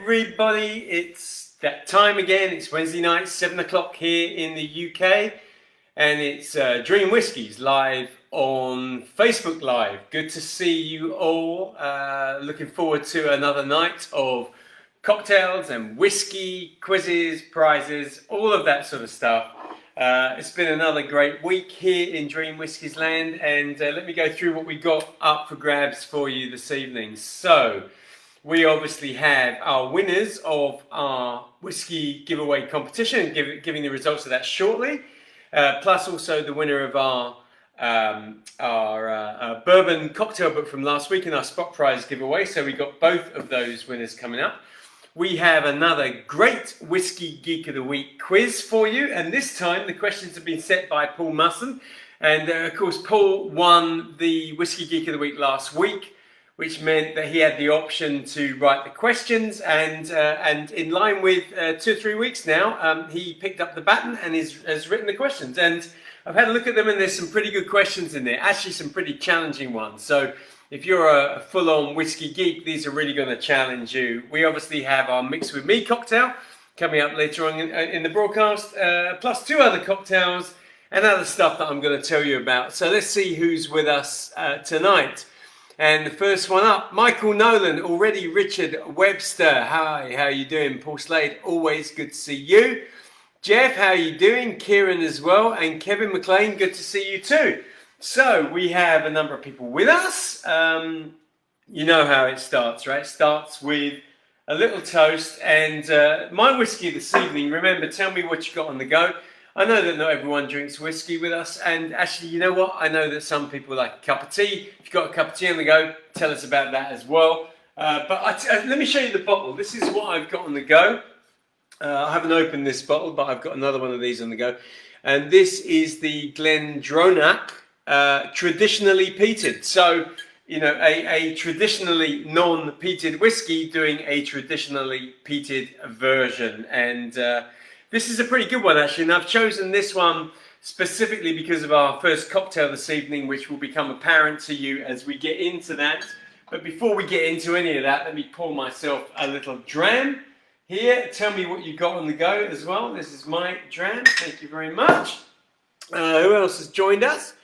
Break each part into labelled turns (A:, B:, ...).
A: everybody, it's that time again. It's Wednesday night, 7 o'clock here in the UK, and it's Dream Whiskies live on Facebook Live. Good to see you all. Looking forward to another night of cocktails and whiskey, quizzes, prizes, all of that sort of stuff. It's been another great week here in Dream Whiskies land, and let me go through what we got up for grabs for you this evening. So, we obviously have our winners of our whiskey giveaway competition, giving the results of that shortly, plus also the winner of our bourbon cocktail book from last week and our spot prize giveaway. So we got both of those winners coming up. We have another great Whiskey Geek of the Week quiz for you, and this time the questions have been set by Paul Musson, and of course Paul won the Whiskey Geek of the Week last week, which meant that he had the option to write the questions, and in line with 2 or 3 weeks now, he picked up the baton and has written the questions. And I've had a look at them, and there's some pretty good questions in there, actually some pretty challenging ones. So if you're a full-on whiskey geek, these are really going to challenge you. We obviously have our Mix With Me cocktail coming up later on in the broadcast, plus 2 other cocktails and other stuff that I'm going to tell you about. So let's see who's with us tonight. And the first one up, Michael Nolan, already Richard Webster. Hi, how you doing? Paul Slade, always good to see you. Jeff, how you doing? Kieran as well. And Kevin McLean, good to see you too. So we have a number of people with us. You know how it starts, right? It starts with a little toast. And my whiskey this evening, remember, tell me what you got on the go. I know that not everyone drinks whiskey with us, and actually, you know what? I know that some people like a cup of tea. If you've got a cup of tea on the go, tell us about that as well. Let me show you the bottle. This is what I've got on the go. I haven't opened this bottle, but I've got another one of these on the go. And this is the Glendronach traditionally peated. So, you know, a traditionally non-peated whiskey doing a traditionally peated version. And this is a pretty good one, actually, and I've chosen this one specifically because of our first cocktail this evening, which will become apparent to you as we get into that. But before we get into any of that, let me pour myself a little dram here. Tell me what you got on the go as well. This is my dram. Thank you very much. Who else has joined us?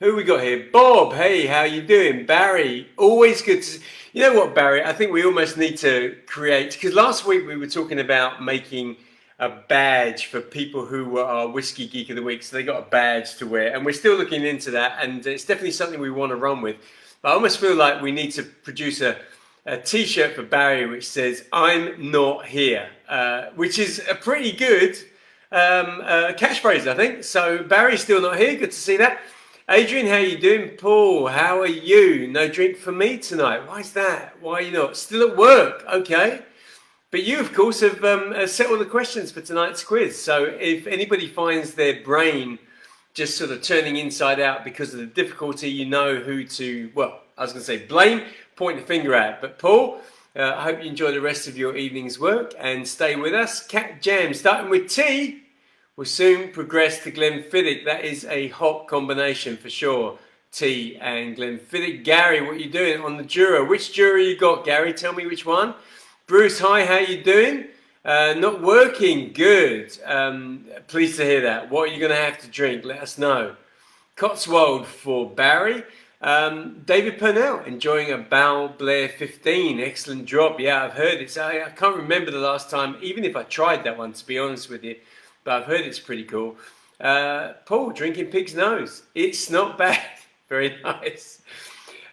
A: Who we got here? Bob. Hey, how you doing? Barry. Always good to see. You know what, Barry? I think we almost need to create, because last week we were talking about making a badge for people who were our Whiskey Geek of the Week, so they got a badge to wear, and we're still looking into that, and it's definitely something we want to run with. But I almost feel like we need to produce a t-shirt for Barry which says "I'm not here," which is a pretty good catchphrase, I think. So Barry's still not here. Good to see that. Adrian, how you doing? Paul, how are you? No drink for me tonight. Why is that? Why are you not? Still at work? Okay. But you, of course, have set all the questions for tonight's quiz. So if anybody finds their brain just sort of turning inside out because of the difficulty, you know who to, well, I was going to say blame, point the finger at. But Paul, I hope you enjoy the rest of your evening's work and stay with us. Cat Jam, starting with tea, will soon progress to Glenfiddich. That is a hot combination for sure. Tea and Glenfiddich. Gary, what are you doing on the Jura? Which Jura you got, Gary? Tell me which one. Bruce, hi, how you doing? Not working, good. Pleased to hear that. What are you going to have to drink? Let us know. Cotswold for Barry. David Purnell, enjoying a Bal Blair 15. Excellent drop. Yeah, I've heard it. I can't remember the last time, even if I tried that one, to be honest with you. But I've heard it's pretty cool. Paul, drinking Pig's Nose. It's not bad. Very nice.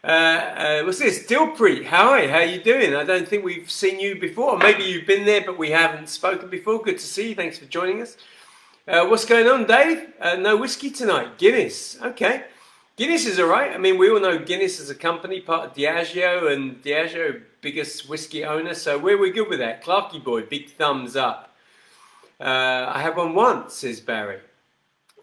A: What's this? Dilpreet, hi, how you doing? I don't think we've seen you before. Maybe you've been there, but we haven't spoken before. Good to see you. Thanks for joining us. What's going on, Dave? No whiskey tonight. Guinness. Okay. Guinness is all right. I mean, we all know Guinness as a company, part of Diageo, and Diageo, biggest whiskey owner. So we're good with that. Clarky boy, big thumbs up. I had one once, says Barry.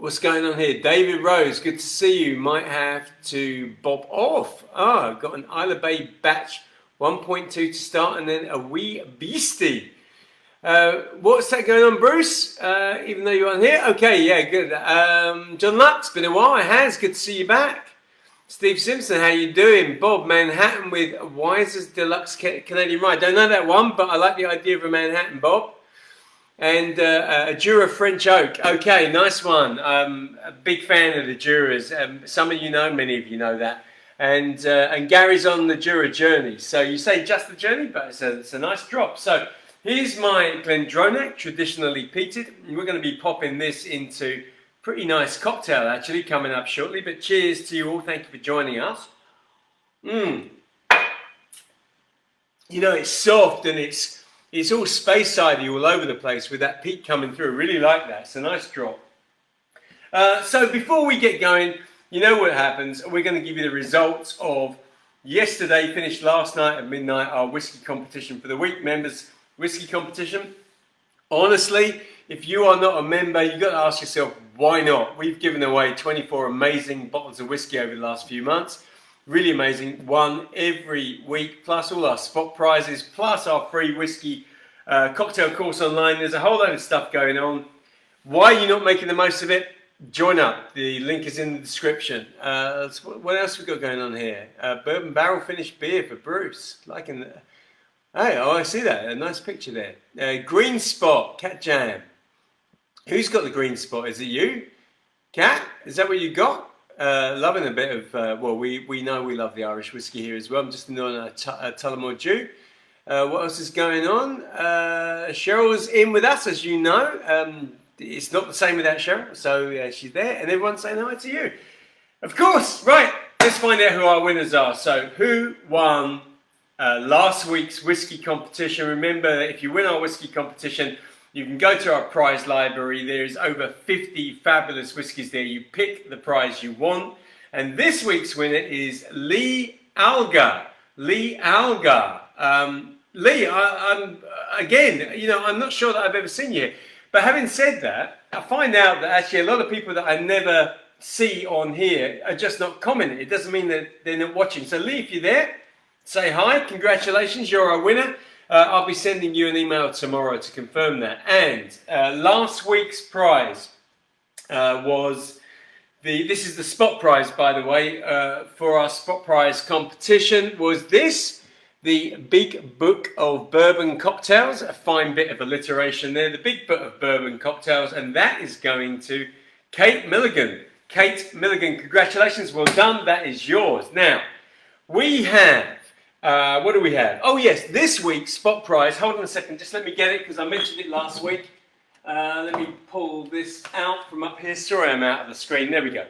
A: What's going on here? David Rose, good to see you. Might have to bob off. I've got an Isla Bay batch 1.2 to start and then a wee beastie. What's that going on, Bruce? Even though you're on here? Okay, yeah, good. John Lux, been a while. It has. Good to see you back. Steve Simpson, how you doing? Bob, Manhattan with Wiser's Deluxe Canadian Rye. Don't know that one, but I like the idea of a Manhattan, Bob. And a Jura French Oak. Okay, nice one. A big fan of the Juras. Some of you know, many of you know that. And Gary's on the Jura journey. So you say just the journey, but it's a nice drop. So here's my Glendronach, traditionally peated. And we're going to be popping this into pretty nice cocktail actually coming up shortly, but cheers to you all. Thank you for joining us. You know, it's soft and it's all space-sidey all over the place with that peat coming through. Really like that. It's a nice drop. So before we get going, you know what happens. We're going to give you the results of yesterday, finished last night at midnight, our whiskey competition for the week. Members whiskey competition. Honestly, if you are not a member, you've got to ask yourself, why not? We've given away 24 amazing bottles of whiskey over the last few months. Really amazing. One every week, plus all our spot prizes, plus our free whiskey cocktail course online. There's a whole load of stuff going on. Why are you not making the most of it? Join up. The link is in the description. What else we got going on here? Bourbon barrel finished beer for Bruce. Liking that. Oh, I see that. A nice picture there. Green spot, Cat Jam. Who's got the green spot? Is it you? Cat? Is that what you got? Loving a bit of, well, we know we love the Irish whiskey here as well. I'm just doing a Tullamore Dew. What else is going on? Cheryl's in with us, as you know. It's not the same without Cheryl, so she's there. And everyone's saying hi to you. Of course. Right, let's find out who our winners are. So who won last week's whiskey competition? Remember that if you win our whiskey competition, you can go to our prize library. There's over 50 fabulous whiskies there. You pick the prize you want. And this week's winner is Lee Alga. Lee Alga. Lee, again, you know, I'm not sure that I've ever seen you here. But having said that, I find out that actually a lot of people that I never see on here are just not commenting. It doesn't mean that they're not watching. So Lee, if you're there, say hi. Congratulations, you're our winner. I'll be sending you an email tomorrow to confirm that. And last week's prize was this is the spot prize, by the way, for our spot prize competition was this, the Big Book of Bourbon Cocktails. A fine bit of alliteration there. The Big Book of Bourbon Cocktails, and that is going to Kate Milligan. Kate Milligan, congratulations, well done. That is yours. Now, we have what do we have? Oh yes, this week's spot prize. Hold on a second, just let me get it because I mentioned it last week. Let me pull this out from up here. Sorry, I'm out of the screen. There we go.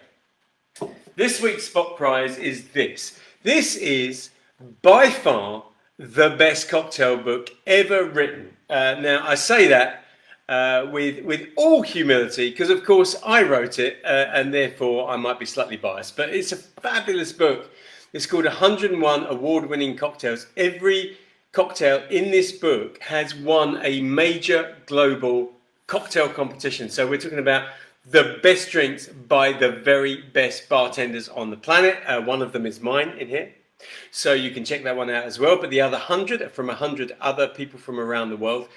A: This week's spot prize is this. This is by far the best cocktail book ever written. Now I say that with all humility because of course I wrote it and therefore I might be slightly biased, but it's a fabulous book. It's called 101 Award-Winning Cocktails. Every cocktail in this book has won a major global cocktail competition. So we're talking about the best drinks by the very best bartenders on the planet. One of them is mine in here. So you can check that one out as well. But the other 100 are from 100 other people from around the world.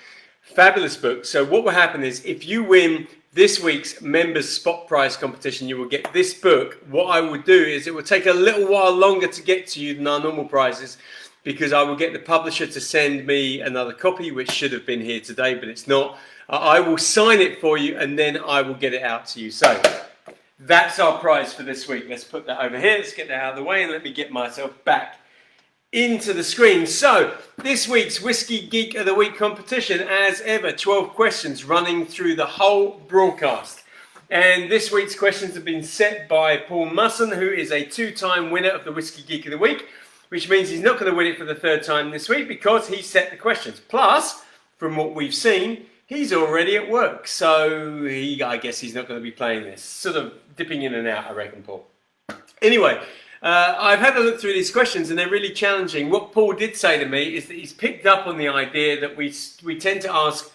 A: Fabulous book. So what will happen is if you win this week's members spot prize competition, you will get this book. What I will do is it will take a little while longer to get to you than our normal prizes because I will get the publisher to send me another copy, which should have been here today, but it's not. I will sign it for you and then I will get it out to you. So that's our prize for this week. Let's put that over here. Let's get that out of the way and let me get myself back into the screen. So this week's Whiskey Geek of the Week competition, as ever, 12 questions running through the whole broadcast. And this week's questions have been set by Paul Musson, who is a two-time winner of the Whiskey Geek of the Week, which means he's not going to win it for the third time this week because he set the questions. Plus, from what we've seen, he's already at work. So I guess he's not going to be playing this. Sort of dipping in and out, I reckon, Paul. Anyway, I've had a look through these questions and they're really challenging. What Paul did say to me is that he's picked up on the idea that we tend to ask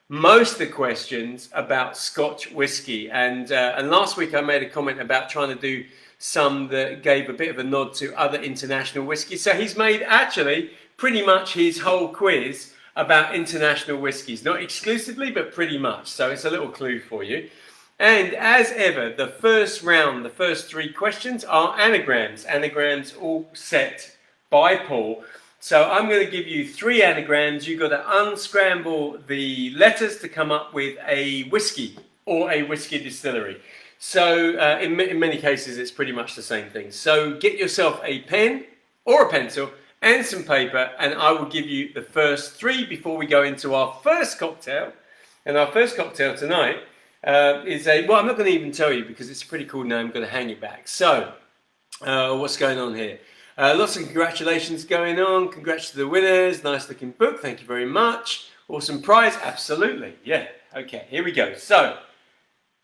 A: most of the questions about Scotch whiskey. And last week I made a comment about trying to do some that gave a bit of a nod to other international whiskies. So he's made actually pretty much his whole quiz about international whiskies. Not exclusively, but pretty much. So it's a little clue for you. And as ever, the first round, the first 3 questions are anagrams. Anagrams all set by Paul. So I'm going to give you 3 anagrams. You've got to unscramble the letters to come up with a whiskey or a whiskey distillery. So in many cases, it's pretty much the same thing. So get yourself a pen or a pencil and some paper, and I will give you the first 3 before we go into our first cocktail. And our first cocktail tonight is well, I'm not going to even tell you because it's a pretty cool name. I'm going to hang it back. So what's going on here? Lots of congratulations going on. Congrats to the winners. Nice looking book. Thank you very much. Awesome prize. Absolutely. Yeah. Okay, here we go. So,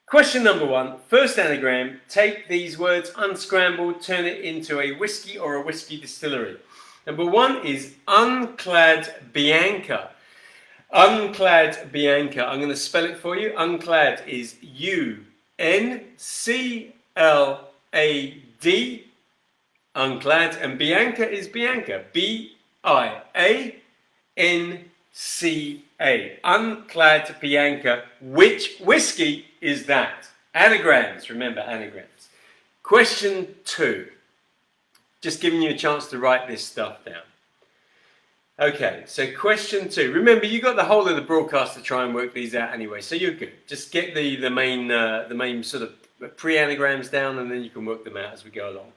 A: question number 1. First anagram. Take these words unscrambled, turn it into a whiskey or a whiskey distillery. Number 1 is Unclad Bianca. Unclad Bianca. I'm going to spell it for you. Unclad is U-N-C-L-A-D. Unclad, and Bianca is Bianca, B-I-A-N-C-A. Unclad Bianca. Which whiskey is that? Anagrams, remember anagrams. Question 2. Just giving you a chance to write this stuff down. Okay, so question 2. Remember, you got the whole of the broadcast to try and work these out anyway, so you're good. Just get the main sort of pre-anagrams down, and then you can work them out as we go along.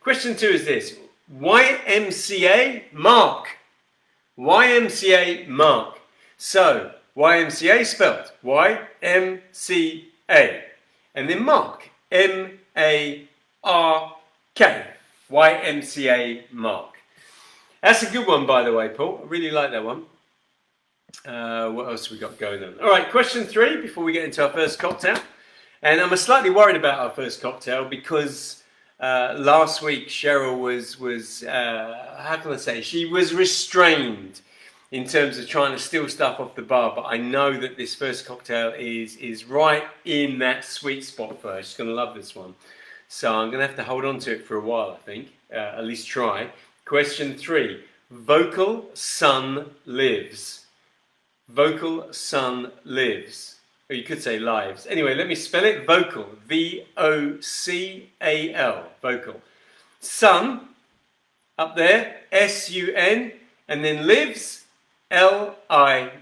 A: Question 2 is this. YMCA Mark. YMCA Mark. So, YMCA spelled Y-M-C-A. And then Mark. M-A-R-K. YMCA Mark. That's a good one, by the way, Paul. I really like that one. What else have we got going on? All right, question 3 before we get into our first cocktail. And I'm slightly worried about our first cocktail because last week Cheryl was how can I say, she was restrained in terms of trying to steal stuff off the bar, but I know that this first cocktail is right in that sweet spot for her. She's going to love this one. So I'm going to have to hold on to it for a while, I think, at least try. Question 3, Vocal Sun Lives. Vocal Sun Lives. Or you could say lives. Anyway, let me spell it. Vocal. V-O-C-A-L. Vocal. Sun, up there, S-U-N, and then lives, L-I-V-E-S.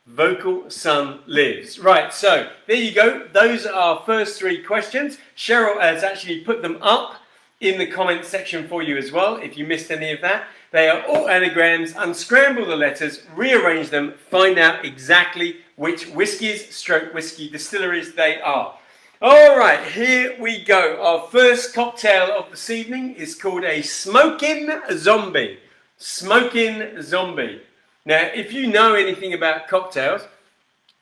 A: Vocal Sun Lives. Right, so there you go. Those are our first 3 questions. Cheryl has actually put them up in the comment section for you as well, if you missed any of that. They are all anagrams. Unscramble the letters, rearrange them, find out exactly which whiskies stroke whiskey distilleries they are. All right, here we go. Our first cocktail of this evening is called a Smoking Zombie. Smoking Zombie. Now, if you know anything about cocktails,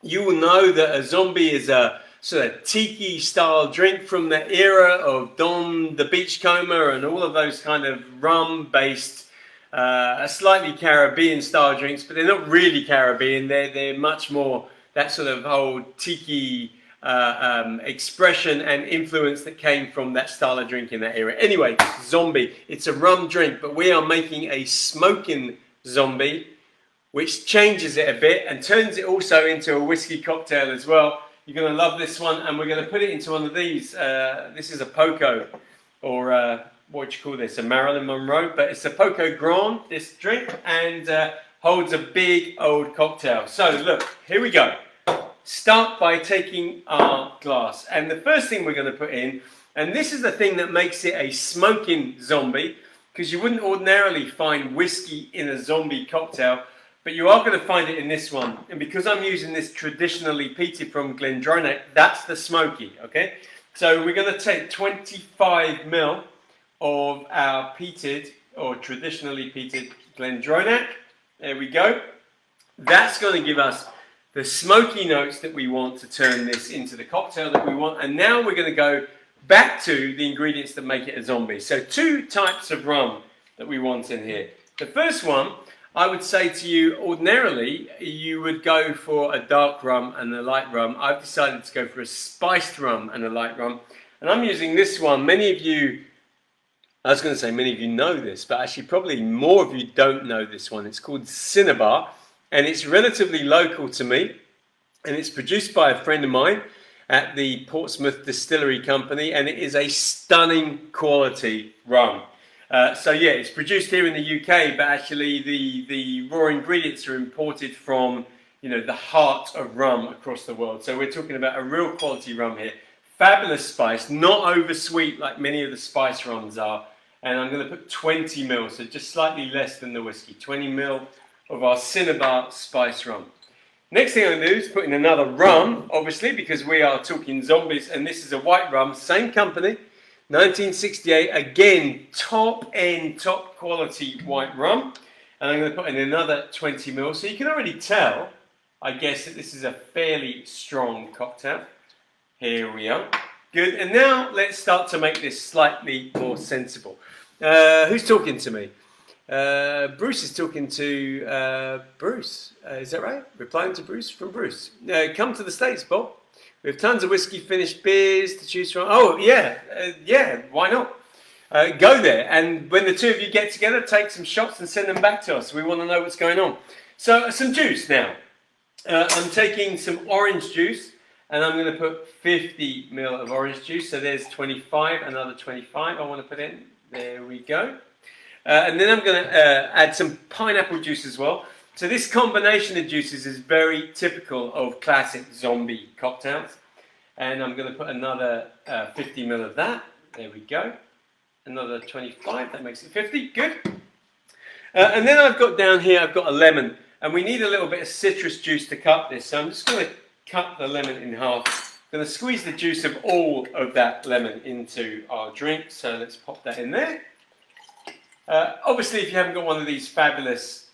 A: you will know that a zombie is a sort of tiki style drink from the era of Don the Beachcomber and all of those kind of rum based slightly Caribbean style drinks, but they're not really Caribbean. They're much more that sort of whole tiki expression and influence that came from that style of drink in that era. Anyway, zombie. It's a rum drink, but we are making a smoking zombie, which changes it a bit and turns it also into a whiskey cocktail as well. You're going to love this one, and we're going to put it into one of these. This is a Poco, or what do you call this? A Marilyn Monroe, but it's a Poco Grand, this drink, and holds a big old cocktail. So look, here we go. Start by taking our glass, and the first thing we're going to put in, and this is the thing that makes it a smoking zombie, because you wouldn't ordinarily find whiskey in a zombie cocktail, but you are going to find it in this one. And because I'm using this traditionally peated from Glendronach, that's the smoky, okay? So we're going to take 25 ml of our peated or traditionally peated Glendronach. There we go. That's going to give us the smoky notes that we want to turn this into the cocktail that we want. And now we're going to go back to the ingredients that make it a zombie. So 2 types of rum that we want in here. The first one, I would say to you, ordinarily, you would go for a dark rum and a light rum. I've decided to go for a spiced rum and a light rum. And I'm using this one. Many of you, I was going to say many of you know this, but actually probably more of you don't know this one. It's called Cinnabar, and it's relatively local to me. and it's produced by a friend of mine at the Portsmouth Distillery Company, and it is a stunning quality rum. So yeah, it's produced here in the UK, but actually the raw ingredients are imported from, you know, the heart of rum across the world. So we're talking about a real quality rum here. Fabulous spice, not over sweet like many of the spice rums are. And I'm going to put 20 ml, so just slightly less than the whiskey. 20 ml of our Cinnabar spice rum. Next thing I'm going to do is put in another rum, obviously, because we are talking zombies, and this is a white rum, same company, 1968, again, top-end, top-quality white rum. And I'm going to put in another 20 ml, so you can already tell, I guess, that this is a fairly strong cocktail. Here we are. Good, and now let's start to make this slightly more sensible. Who's talking to me? Bruce is talking to Bruce. Is that right? Replying to Bruce from Bruce. Come to the States, Bob. We have tons of whiskey finished beers to choose from. Oh, yeah. Yeah, why not? Go there. And when the two of you get together, take some shots and send them back to us. We want to know what's going on. So, some juice now. I'm taking some orange juice, and I'm going to put 50 ml of orange juice. So there's 25, another 25 I want to put in. There we go. And then I'm going to add some pineapple juice as well. So this combination of juices is very typical of classic zombie cocktails. And I'm going to put another 50 ml of that. There we go. Another 25, that makes it 50. Good. And then I've got down here, I've got a lemon. And we need a little bit of citrus juice to cut this. So I'm just going to cut the lemon in half. I'm going to squeeze the juice of all of that lemon into our drink. So let's pop that in there. Obviously, if you haven't got one of these fabulous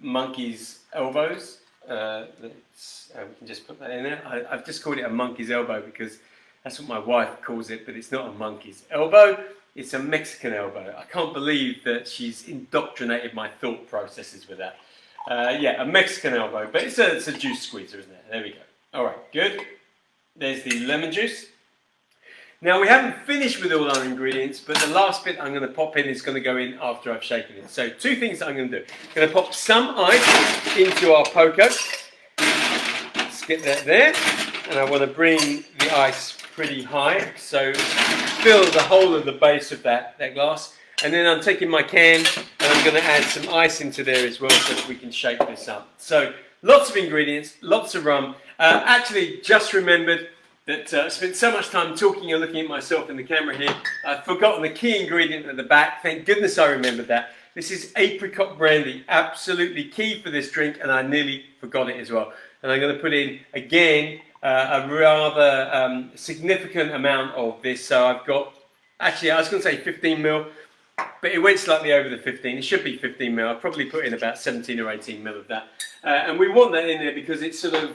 A: monkey's elbows, we can just put that in there. I've just called it a monkey's elbow because that's what my wife calls it, but it's not a monkey's elbow. It's a Mexican elbow. I can't believe that she's indoctrinated my thought processes with that. Yeah, a Mexican elbow, but it's a juice squeezer, isn't it? There we go. All right, good. There's the lemon juice. Now, we haven't finished with all our ingredients, but the last bit I'm going to pop in is going to go in after I've shaken it. So, two things that I'm going to do. I'm going to pop some ice into our poker. Let's get that there. And I want to bring the ice pretty high, so fill the whole of the base of that glass. And then I'm taking my can and I'm going to add some ice into there as well so that we can shake this up. So, lots of ingredients, lots of rum. Actually, just remembered that I spent so much time talking and looking at myself in the camera here, I've forgotten the key ingredient at the back. Thank goodness I remembered that. This is Apricot Brandy, absolutely key for this drink, and I nearly forgot it as well. And I'm going to put in, again, a rather significant amount of this. So I've got, actually I was going to say 15 ml, but it went slightly over the 15. It should be 15 ml. I'll probably put in about 17 or 18 ml of that. And we want that in there because it's sort of,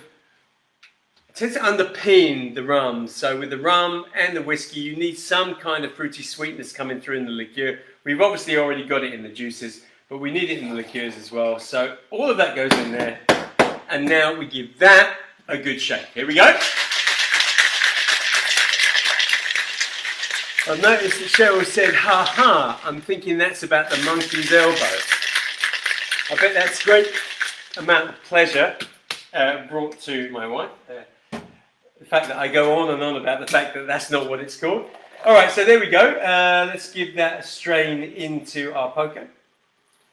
A: it tends to underpin the rum. So with the rum and the whiskey, you need some kind of fruity sweetness coming through in the liqueur. We've obviously already got it in the juices, but we need it in the liqueurs as well. So all of that goes in there. And now we give that a good shake. Here we go. I've noticed that Cheryl said, ha ha, I'm thinking that's about the monkey's elbow. I bet that's a great amount of pleasure brought to my wife. The fact that I go on and on about the fact that that's not what it's called. All right, so there we go. Let's give that a strain into our poker.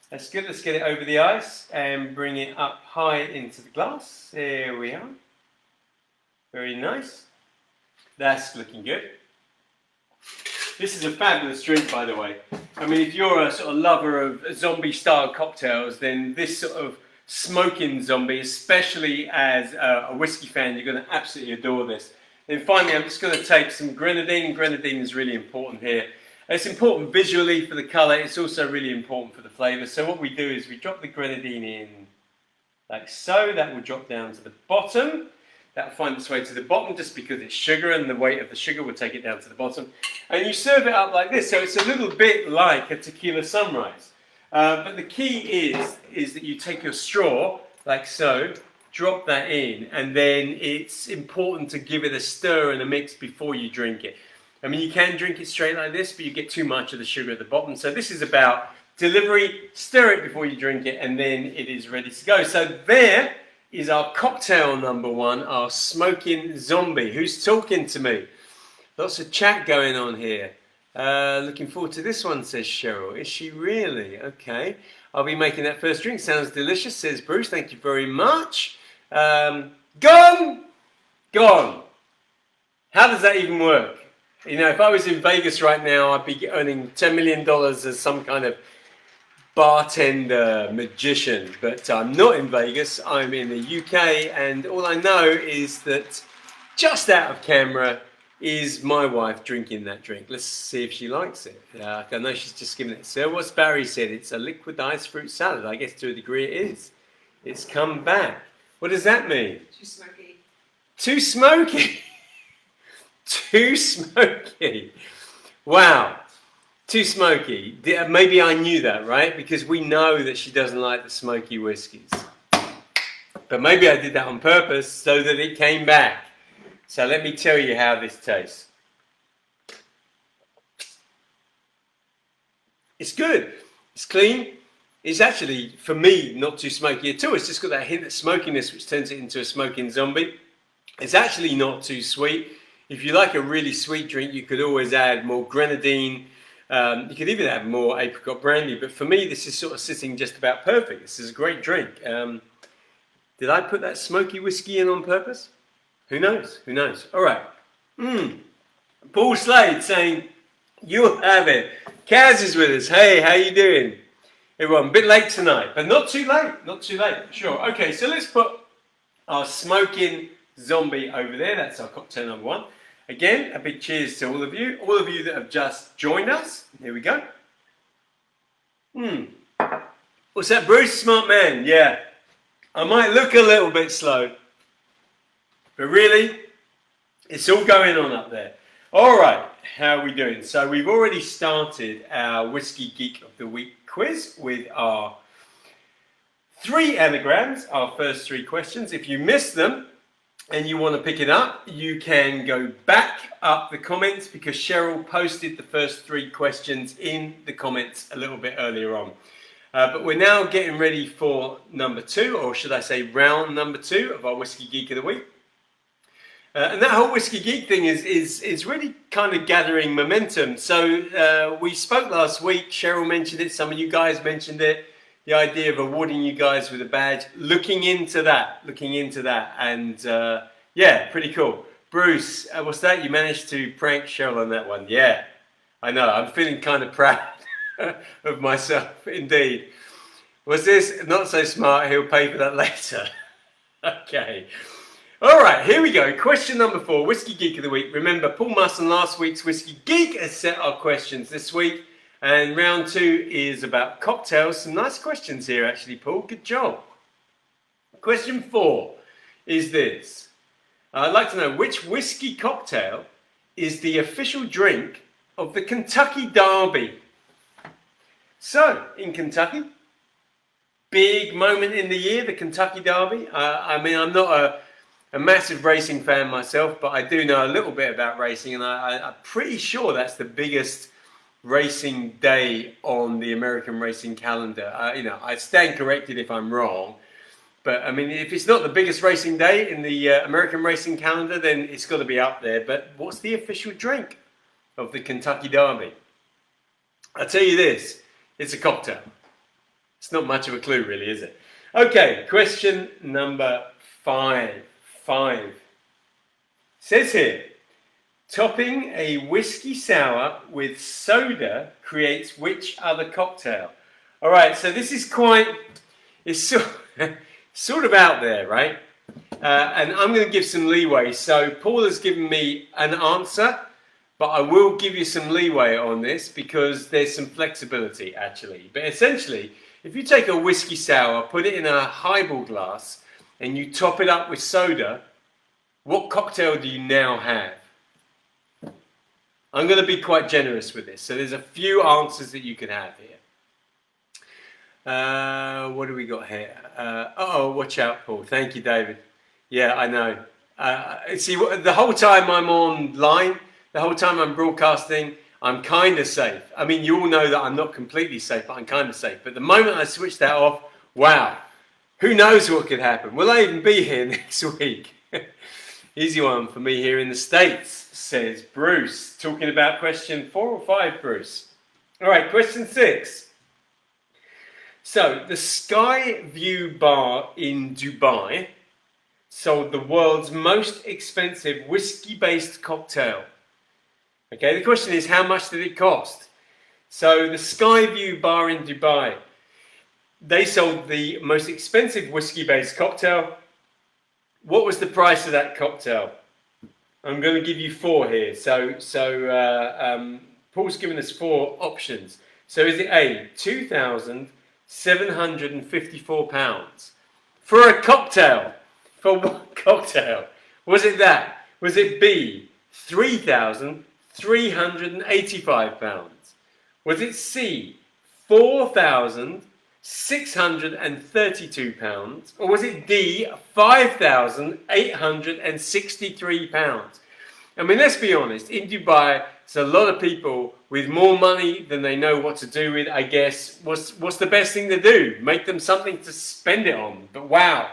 A: That's good. Let's get it over the ice and bring it up high into the glass. There we are. Very nice. That's looking good. This is a fabulous drink, by the way. I mean, if you're a sort of lover of zombie-style cocktails, then this sort of smoking zombie, especially as a whiskey fan, you're going to absolutely adore this. Then finally, I'm just going to take some grenadine. Grenadine is really important here. It's important visually for the colour. It's also really important for the flavour. So what we do is we drop the grenadine in like so. That will drop down to the bottom. That will find its way to the bottom just because it's sugar and the weight of the sugar will take it down to the bottom. And you serve it up like this. So it's a little bit like a tequila sunrise. But the key is that you take your straw, like so, drop that in, and then it's important to give it a stir and a mix before you drink it. I mean, you can drink it straight like this, but you get too much of the sugar at the bottom. So this is about delivery, stir it before you drink it, and then it is ready to go. So there is our cocktail number one, our smoking zombie. Who's talking to me? Lots of chat going on here. Looking forward to this one, says Cheryl. Is she really? Okay. I'll be making that first drink. Sounds delicious, says Bruce. Thank you very much. Gone! Gone. How does that even work? You know, if I was in Vegas right now, I'd be earning $10 million as some kind of bartender magician. But I'm not in Vegas. I'm in the UK. And all I know is that just out of camera is my wife drinking that drink. Let's see if she likes it. I know she's just giving it. So what's Barry said? It's a liquidized fruit salad. I guess to a degree it is. It's come back. What does that mean?
B: Too smoky.
A: Too smoky. Too smoky. Wow. Too smoky. Maybe I knew that, right? Because we know that she doesn't like the smoky whiskies. But maybe I did that on purpose so that it came back. So let me tell you how this tastes. It's good. It's clean. It's actually, for me, not too smoky at all. It's just got that hint of smokiness which turns it into a smoking zombie. It's actually not too sweet. If you like a really sweet drink, you could always add more grenadine. You could even add more apricot brandy. But for me, this is sort of sitting just about perfect. This is a great drink. Did I put that smoky whiskey in on purpose? Who knows? Who knows? All right. Paul Slade saying, you'll have it. Kaz is with us. Hey, how you doing? Everyone, a bit late tonight, but not too late. Not too late. Sure. Okay, so let's put our smoking zombie over there. That's our cocktail number one. Again, a big cheers to all of you that have just joined us. Here we go. What's that, Bruce? Smart man. Yeah. I might look a little bit slow, but really, it's all going on up there. All right, how are we doing? So we've already started our Whiskey Geek of the Week quiz with our 3 anagrams, our first 3 questions. If you missed them and you want to pick it up, you can go back up the comments because Cheryl posted the first 3 questions in the comments a little bit earlier on. But we're now getting ready for number 2, or should I say round number 2 of our Whiskey Geek of the Week. And that whole Whiskey Geek thing is really kind of gathering momentum. So we spoke last week, Cheryl mentioned it, some of you guys mentioned it, the idea of awarding you guys with a badge, looking into that. And yeah, pretty cool. Bruce, what's that? You managed to prank Cheryl on that one. Yeah, I know, I'm feeling kind of proud of myself, indeed. Was this not so smart? He'll pay for that later. Okay. All right, here we go. Question number 4, Whiskey Geek of the Week. Remember, Paul Musson last week's Whiskey Geek has set our questions this week. And round 2 is about cocktails. Some nice questions here, actually, Paul. Good job. Question 4 is this. I'd like to know which whiskey cocktail is the official drink of the Kentucky Derby. So, in Kentucky, big moment in the year, the Kentucky Derby. I mean, I'm not a massive racing fan myself, but I do know a little bit about racing, and I'm pretty sure that's the biggest racing day on the American racing calendar. You know, I stand corrected if I'm wrong, but I mean, if it's not the biggest racing day in the American racing calendar, then it's got to be up there. But what's the official drink of the Kentucky Derby? I'll tell you this, it's a cocktail. It's not much of a clue, really, is it? Okay, question number 5. Says here, topping a whiskey sour with soda creates which other cocktail? All right, so this is it's sort of out there, right? And I'm going to give some leeway. So Paul has given me an answer, but I will give you some leeway on this because there's some flexibility, actually. But essentially, if you take a whiskey sour, put it in a highball glass, and you top it up with soda, what cocktail do you now have? I'm going to be quite generous with this. So there's a few answers that you can have here. What do we got here? Watch out, Paul. Thank you, David. Yeah, I know. See, the whole time I'm online, the whole time I'm broadcasting, I'm kind of safe. I mean, you all know that I'm not completely safe, but I'm kind of safe. But the moment I switch that off, wow. Who knows what could happen? Will I even be here next week? Easy one for me here in the States, says Bruce. Talking about question 4 or 5, Bruce? All right, question 6. So, the Sky View Bar in Dubai sold the world's most expensive whiskey-based cocktail. Okay, the question is, how much did it cost? So, the Sky View Bar in Dubai, they sold the most expensive whiskey-based cocktail. What was the price of that cocktail? I'm going to give you 4 here. Paul's given us 4 options. So is it A, £2,754 for a cocktail? For what cocktail? Was it that? Was it B, £3,385? Was it C, £4,632, or was it D, £5,863? I mean, let's be honest, in Dubai, there's a lot of people with more money than they know what to do with, I guess. What's the best thing to do? Make them something to spend it on. But wow,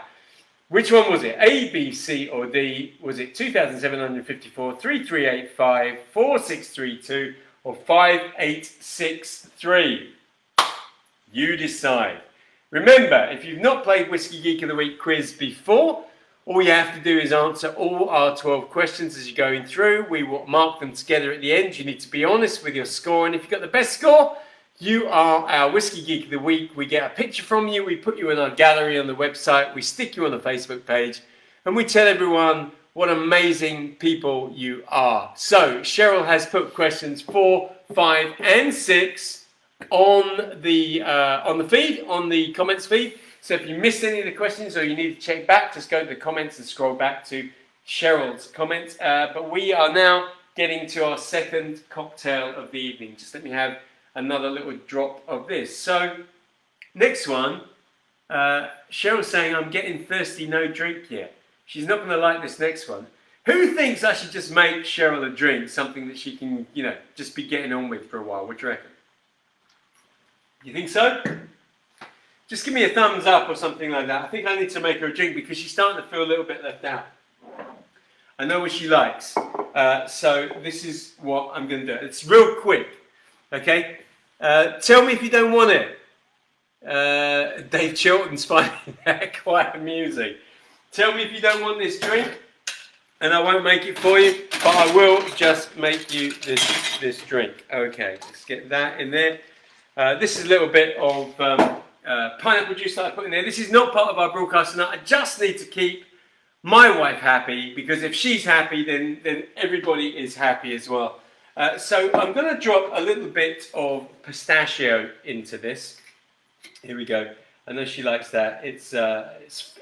A: which one was it? A, B, C, or D? Was it 2,754, 3,385, 4,632, or 5,863? You decide. Remember, if you've not played Whiskey Geek of the Week quiz before, all you have to do is answer all our 12 questions as you're going through. We will mark them together at the end. You need to be honest with your score, and if you've got the best score, you are our Whiskey Geek of the Week. We get a picture from you, we put you in our gallery on the website, we stick you on the Facebook page, and we tell everyone what amazing people you are. So, Cheryl has put questions 4, 5, and 6 on the feed, on the comments feed. So if you missed any of the questions or you need to check back, just go to the comments and scroll back to Cheryl's comments. But we are now getting to our second cocktail of the evening. Just let me have another little drop of this. So next one, Cheryl's saying, I'm getting thirsty, no drink yet. She's not going to like this next one. Who thinks I should just make Cheryl a drink, something that she can, just be getting on with for a while? What do you reckon? You think so? Just give me a thumbs up or something like that. I think I need to make her a drink because she's starting to feel a little bit left out. I know what she likes. So this is what I'm going to do. It's real quick. Okay? Tell me if you don't want it. Dave Chilton's finding that quite amusing. Tell me if you don't want this drink and I won't make it for you, but I will just make you this drink. Okay, let's get that in there. This is a little bit of pineapple juice that I put in there. This is not part of our broadcast tonight. I just need to keep my wife happy because if she's happy, then everybody is happy as well. So I'm going to drop a little bit of pistachio into this. Here we go. I know she likes that. It's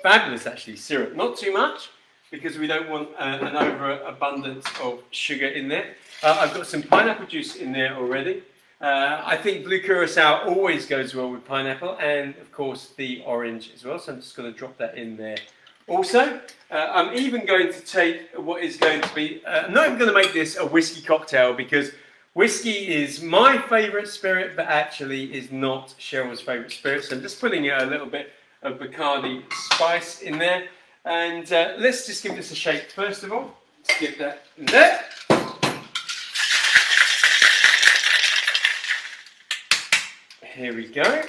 A: fabulous actually, syrup. Not too much because we don't want an overabundance of sugar in there. I've got some pineapple juice in there already. I think blue curacao always goes well with pineapple and of course the orange as well, so I'm just going to drop that in there. Also, I'm even going to take what is going to be, I'm not even going to make this a whiskey cocktail because whiskey is my favourite spirit but actually is not Cheryl's favourite spirit, so I'm just putting a little bit of Bacardi spice in there and let's just give this a shake first of all. Let's get that in there. Here we go,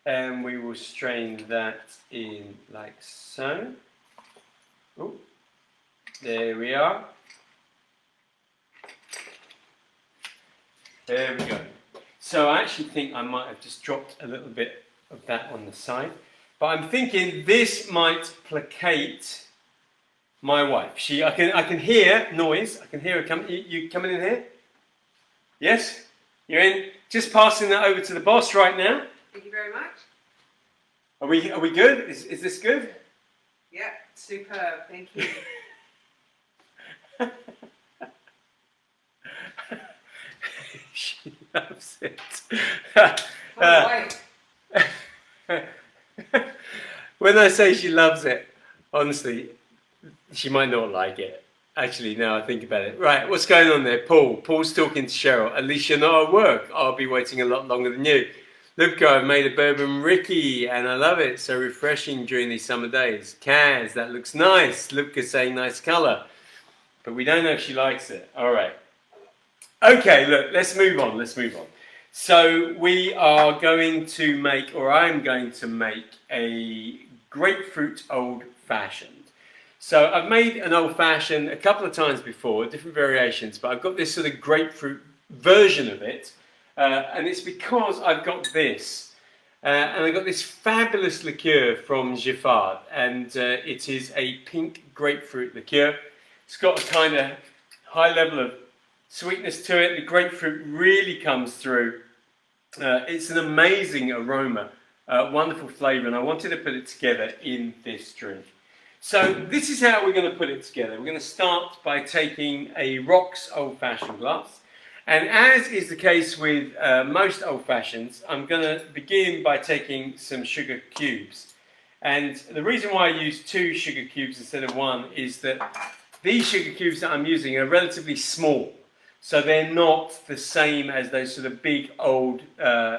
A: and we will strain that in like so. Oh, there we are. There we go. So I actually think I might have just dropped a little bit of that on the side, but I'm thinking this might placate my wife. I can hear noise. I can hear her coming. You coming in here? Yes, you're in. Just passing that over to the boss right now.
B: Thank you very much.
A: Are we good? Is this good?
B: Yeah, superb. Thank you.
A: She loves it. When I say she loves it, honestly, she might not like it. Actually, now I think about it. Right, what's going on there? Paul's talking to Cheryl. At least you're not at work. I'll be waiting a lot longer than you. Look, I've made a bourbon Ricky and I love it. So refreshing during these summer days. Kaz, that looks nice. Luca's saying nice colour. But we don't know if she likes it. All right. Okay, look, let's move on. Let's move on. So we are going to make, or I'm going to make, a Grapefruit Old Fashioned. So I've made an Old Fashioned a couple of times before, different variations, but I've got this sort of grapefruit version of it. And it's because I've got this. And I got this fabulous liqueur from Giffard. And it is a pink grapefruit liqueur. It's got a kind of high level of sweetness to it. The grapefruit really comes through. It's an amazing aroma, wonderful flavour, and I wanted to put it together in this drink. So this is how we're going to put it together. We're going to start by taking a Rocks Old Fashioned glass, and as is the case with most Old Fashions, I'm going to begin by taking some sugar cubes. And the reason why I use 2 sugar cubes instead of 1 is that these sugar cubes that I'm using are relatively small. So they're not the same as those sort of big old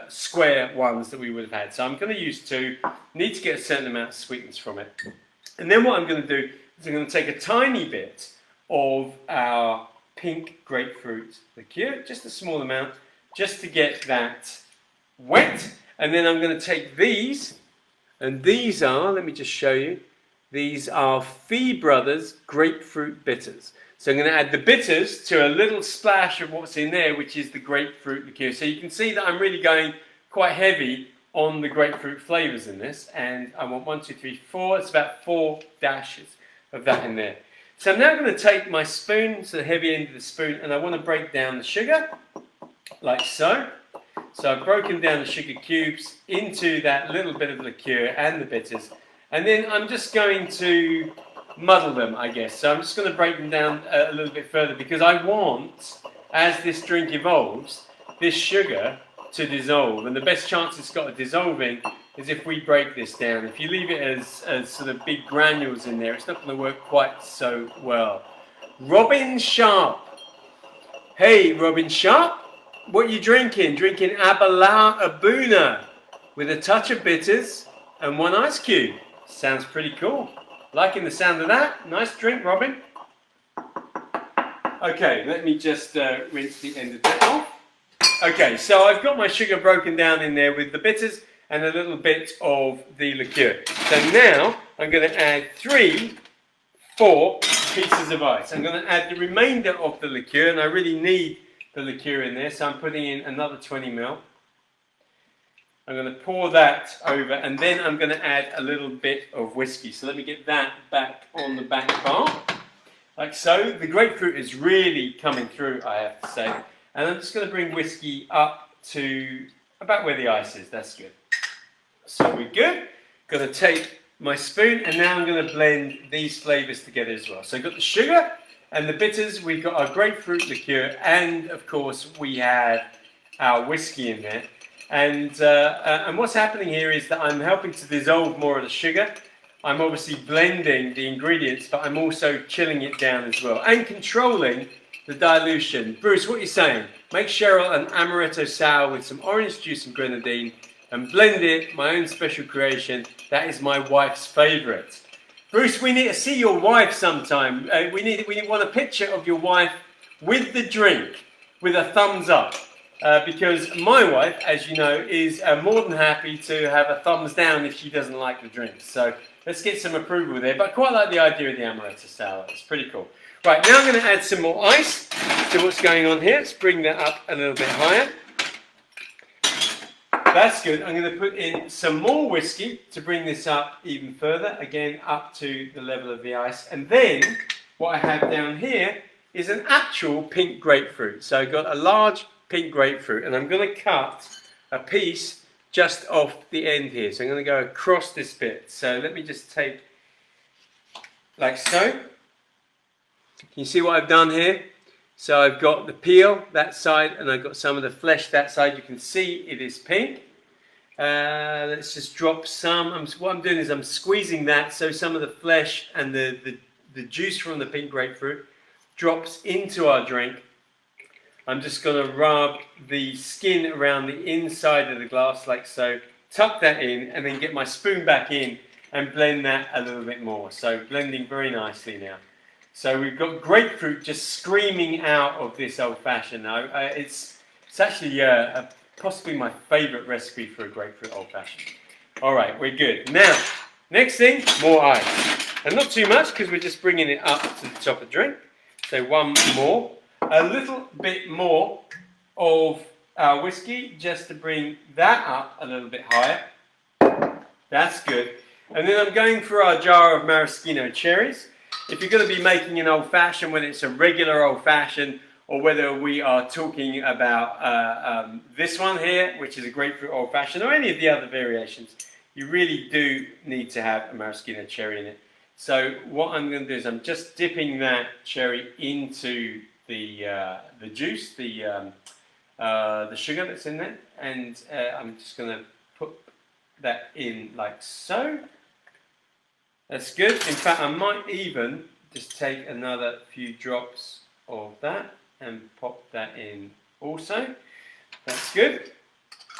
A: square ones that we would have had. So I'm going to use 2. Need to get a certain amount of sweetness from it. And then what I'm going to do is I'm going to take a tiny bit of our pink grapefruit liqueur, just a small amount, just to get that wet. And then I'm going to take these, and these are, let me just show you, these are Fee Brothers Grapefruit Bitters. So I'm going to add the bitters to a little splash of what's in there, which is the grapefruit liqueur. So you can see that I'm really going quite heavy on the grapefruit flavours in this. And I want 1, 2, 3, 4. It's about 4 dashes of that in there. So I'm now going to take my spoon, so the heavy end of the spoon, and I want to break down the sugar, like so. So I've broken down the sugar cubes into that little bit of liqueur and the bitters. And then I'm just going to muddle them, I guess. So I'm just going to break them down a little bit further because I want, as this drink evolves, this sugar to dissolve. And the best chance it's got of dissolving is if we break this down. If you leave it as sort of big granules in there, it's not going to work quite so well. Robin Sharp. Hey, Robin Sharp. What are you drinking? Drinking Abala Abuna with a touch of bitters and 1 ice cube. Sounds pretty cool. Liking the sound of that? Nice drink, Robin. Okay, let me just rinse the end of that off. Okay, so I've got my sugar broken down in there with the bitters and a little bit of the liqueur. So now I'm going to add 3, 4 pieces of ice. I'm going to add the remainder of the liqueur, and I really need the liqueur in there, so I'm putting in another 20 ml. I'm going to pour that over, and then I'm going to add a little bit of whiskey. So let me get that back on the back bar, like so. The grapefruit is really coming through, I have to say. And I'm just going to bring whiskey up to about where the ice is. That's good. So we're good. Going to take my spoon, and now I'm going to blend these flavours together as well. So I've got the sugar and the bitters. We've got our grapefruit liqueur, and of course we have our whiskey in there. And what's happening here is that I'm helping to dissolve more of the sugar. I'm obviously blending the ingredients, but I'm also chilling it down as well and controlling the dilution. Bruce, what are you saying? Make Cheryl an amaretto sour with some orange juice and grenadine and blend it, my own special creation. That is my wife's favourite. Bruce, we need to see your wife sometime. We want a picture of your wife with the drink, with a thumbs up. Because my wife, as you know, is more than happy to have a thumbs down if she doesn't like the drink. So let's get some approval there. But I quite like the idea of the amaretto sour. It's pretty cool. Right, now I'm going to add some more ice to what's going on here. Let's bring that up a little bit higher. That's good. I'm going to put in some more whiskey to bring this up even further. Again, up to the level of the ice. And then what I have down here is an actual pink grapefruit. So I've got a large pink grapefruit, and I'm going to cut a piece just off the end here. So I'm going to go across this bit. So let me just take like so. Can you see what I've done here? So I've got the peel that side, and I've got some of the flesh that side. You can see it is pink. Let's just drop some. What I'm doing is I'm squeezing that so some of the flesh and the juice from the pink grapefruit drops into our drink. I'm just going to rub the skin around the inside of the glass like so, tuck that in, and then get my spoon back in and blend that a little bit more. So blending very nicely now. So we've got grapefruit just screaming out of this old fashioned. It's actually possibly my favourite recipe for a grapefruit old fashioned. All right, we're good. Now, next thing, more ice. And not too much because we're just bringing it up to the top of the drink. So one more. A little bit more of our whiskey just to bring that up a little bit higher. That's good. And then I'm going for our jar of maraschino cherries. If you're going to be making an old fashioned, whether it's a regular old fashioned or whether we are talking about this one here, which is a grapefruit old fashioned, or any of the other variations, you really do need to have a maraschino cherry in it. So what I'm going to do is I'm just dipping that cherry into the juice, the sugar that's in there, and I'm just going to put that in like so. That's good. In fact, I might even just take another few drops of that and pop that in also. That's good.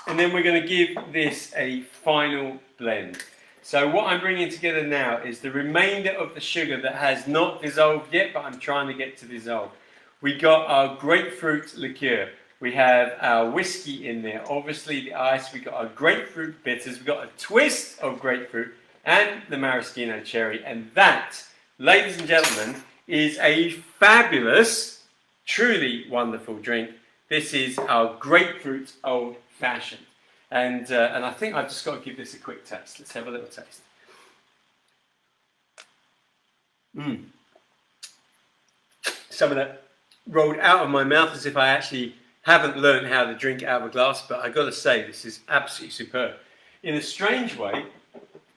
A: And then we're going to give this a final blend. So what I'm bringing together now is the remainder of the sugar that has not dissolved yet, but I'm trying to get to dissolve. We got our grapefruit liqueur. We have our whiskey in there. Obviously the ice. We got our grapefruit bitters. We got a twist of grapefruit and the maraschino cherry. And that, ladies and gentlemen, is a fabulous, truly wonderful drink. This is our grapefruit old fashioned. And I think I've just got to give this a quick taste. Let's have a little taste. Some of that rolled out of my mouth as if I actually haven't learned how to drink out of a glass, but I've got to say this is absolutely superb. In a strange way,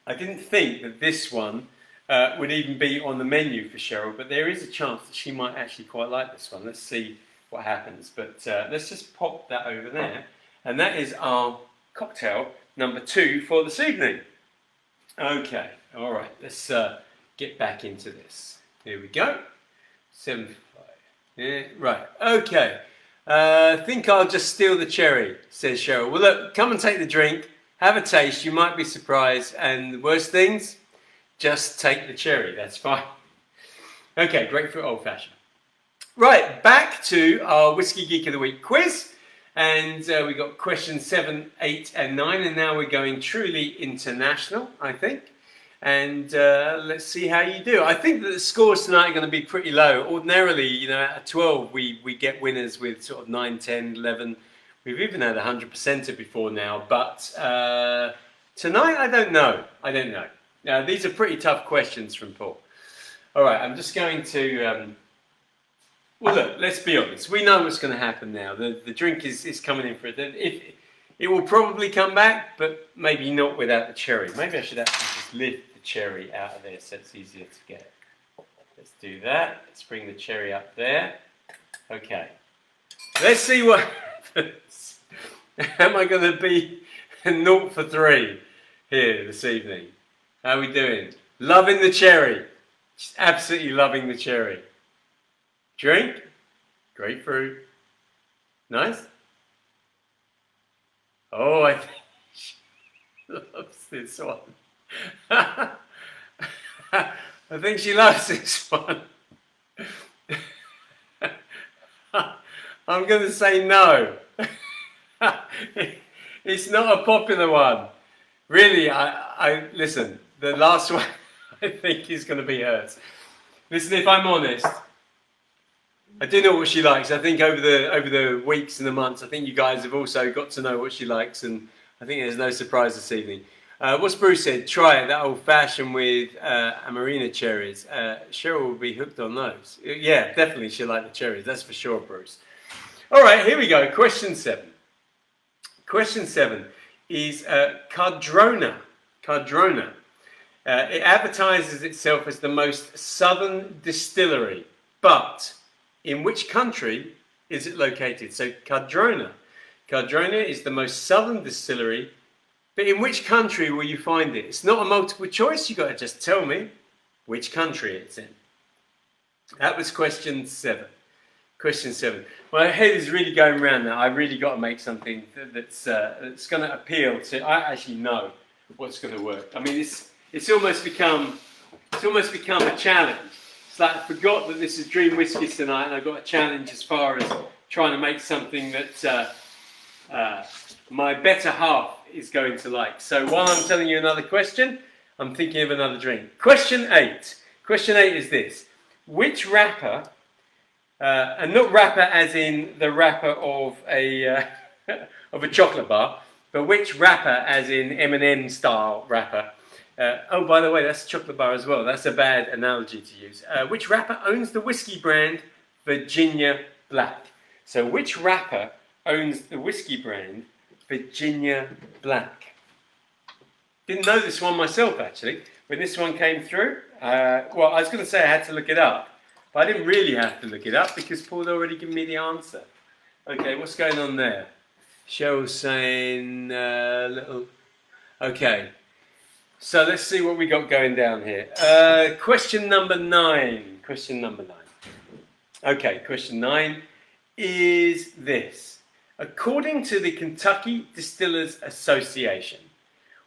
A: I didn't think that this one would even be on the menu for Cheryl, but there is a chance that she might actually quite like this one. Let's see what happens. But let's just pop that over there. And that is our cocktail number 2 for this evening. Okay, all right, let's get back into this. Here we go. 7-5. Yeah, right, okay. I think I'll just steal the cherry, says Cheryl. Well, look, come and take the drink. Have a taste. You might be surprised. And the worst things, just take the cherry. That's fine. Okay, grapefruit old fashioned. Right, back to our Whiskey Geek of the Week quiz. And we got questions 7, 8, and 9. And now we're going truly international, I think. And let's see how you do. I think that the scores tonight are going to be pretty low. Ordinarily, you know, out of 12, we get winners with sort of 9, 10, 11. We've even had 100%er before now. But tonight, I don't know. I don't know. Now, these are pretty tough questions from Paul. All right, I'm just going to... well, look, let's be honest. We know what's going to happen now. The drink is coming in for it. It will probably come back, but maybe not without the cherry. Maybe I should actually just lift the cherry out of there so it's easier to get. Let's do that. Let's bring the cherry up there. Okay. Let's see what happens. Am I going to be 0 for 3 here this evening? How are we doing? Loving the cherry. Just absolutely loving the cherry. Drink. Grapefruit. Nice. Oh, I think she loves this one. I think she loves this one. I'm going to say no. It's not a popular one. Really, I listen, the last one I think is going to be hers. Listen, if I'm honest, I do know what she likes. I think over the weeks and the months, I think you guys have also got to know what she likes, and I think there's no surprise this evening. What's Bruce said? Try it, that old fashioned with Amarena cherries. Cheryl will be hooked on those. Yeah, definitely she'll like the cherries. That's for sure, Bruce. All right, here we go. Question 7. Question 7 is Cardrona. Cardrona. It advertises itself as the most southern distillery, but in which country is it located? So Cardrona. Cardrona is the most southern distillery, but in which country will you find it? It's not a multiple choice. You've got to just tell me which country it's in. That was question 7. Question 7. My head is really going round now. I've really got to make something that's going to appeal to. I actually know what's going to work. I mean, it's almost become a challenge. It's like I forgot that this is Dream Whisky tonight, and I've got a challenge as far as trying to make something that my better half is going to like. So while I'm telling you another question, I'm thinking of another drink. Question 8. Question 8 is this: which wrapper? And not wrapper as in the wrapper of a of a chocolate bar, but which wrapper as in M&M style wrapper. Oh, by the way, that's a chocolate bar as well. That's a bad analogy to use. Which wrapper owns the whiskey brand Virginia Black? So which wrapper owns the whiskey brand Virginia Black? Didn't know this one myself, actually. When this one came through, well, I was going to say I had to look it up. I didn't really have to look it up because Paul had already given me the answer. Okay, what's going on there? Cheryl's saying little... Okay, so let's see what we got going down here. Question number 9. Question number 9. Okay, question 9 is this. According to the Kentucky Distillers Association,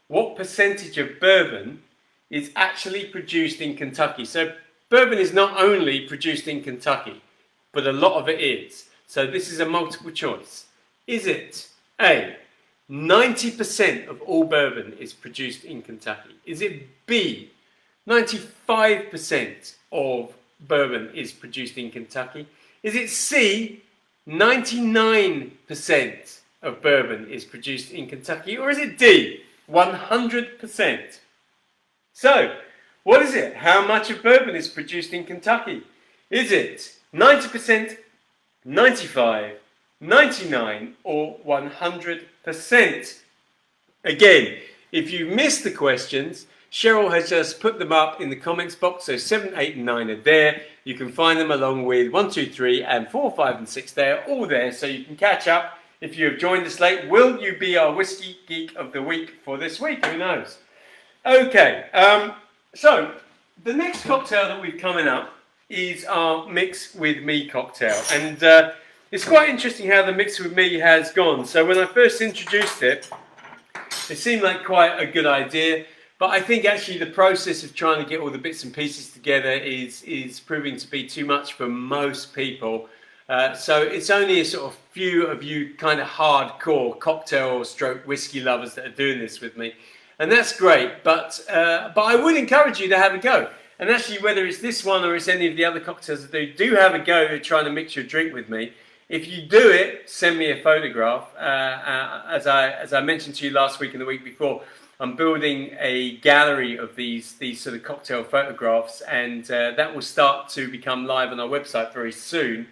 A: what percentage of bourbon is actually produced in Kentucky? So bourbon is not only produced in Kentucky, but a lot of it is. So this is a multiple choice. Is it A, 90% of all bourbon is produced in Kentucky? Is it B, 95% of bourbon is produced in Kentucky? Is it C, 99% of bourbon is produced in Kentucky? Or is it D, 100%? So, what is it? How much of bourbon is produced in Kentucky? Is it 90%, 95%, 99%, or 100%? Again, if you missed the questions, Cheryl has just put them up in the comments box. So 7, 8, and 9 are there. You can find them along with 1, 2, 3, and 4, 5, and 6. They are all there, so you can catch up. If you have joined us late, will you be our Whiskey Geek of the Week for this week? Who knows? Okay. So, the next cocktail that we've coming up is our Mix With Me cocktail. And it's quite interesting how the Mix With Me has gone. So when I first introduced it, it seemed like quite a good idea. But I think actually the process of trying to get all the bits and pieces together is proving to be too much for most people. So it's only a sort of few of you kind of hardcore cocktail stroke whiskey lovers that are doing this with me. And that's great, but I would encourage you to have a go. And actually, whether it's this one or it's any of the other cocktails I do have a go at trying to mix your drink with me. If you do it, send me a photograph. As I mentioned to you last week and the week before, I'm building a gallery of these sort of cocktail photographs, and that will start to become live on our website very soon.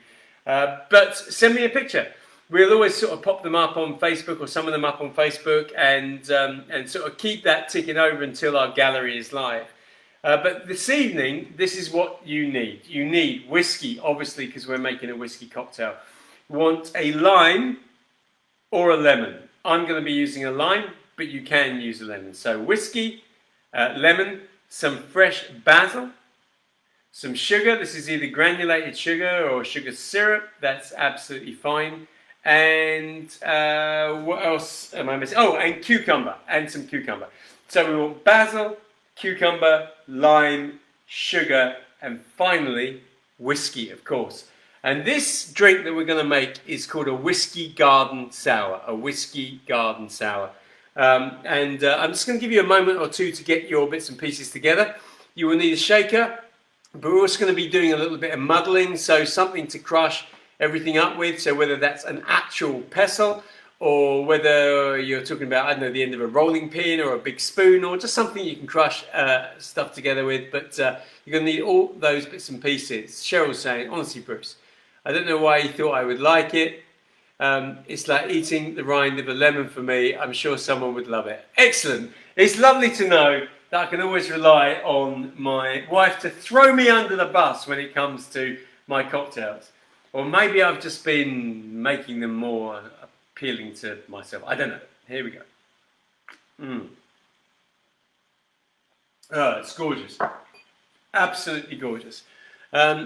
A: But send me a picture. We'll always sort of pop them up on Facebook, or some of them up on Facebook, and sort of keep that ticking over until our gallery is live. But this evening, this is what you need. You need whiskey, obviously, because we're making a whiskey cocktail. You want a lime or a lemon. I'm going to be using a lime, but you can use a lemon. So whiskey, lemon, some fresh basil, some sugar. This is either granulated sugar or sugar syrup. That's absolutely fine. And what else am I missing? Oh, and cucumber, and some cucumber. So we want basil, cucumber, lime, sugar, and finally whiskey, of course. And this drink that we're going to make is called a whiskey garden sour. A whiskey garden sour. I'm just going to give you a moment or two to get your bits and pieces together. You will need a shaker, but we're also going to be doing a little bit of muddling, so something to crush everything up with. So whether that's an actual pestle, or whether you're talking about, I don't know, the end of a rolling pin or a big spoon, or just something you can crush stuff together with. But you're going to need all those bits and pieces. Cheryl's saying, honestly, Bruce, I don't know why you thought I would like it. It's like eating the rind of a lemon for me. I'm sure someone would love it. Excellent. It's lovely to know that I can always rely on my wife to throw me under the bus when it comes to my cocktails. Or maybe I've just been making them more appealing to myself. I don't know. Here we go. Oh, it's gorgeous. Absolutely gorgeous.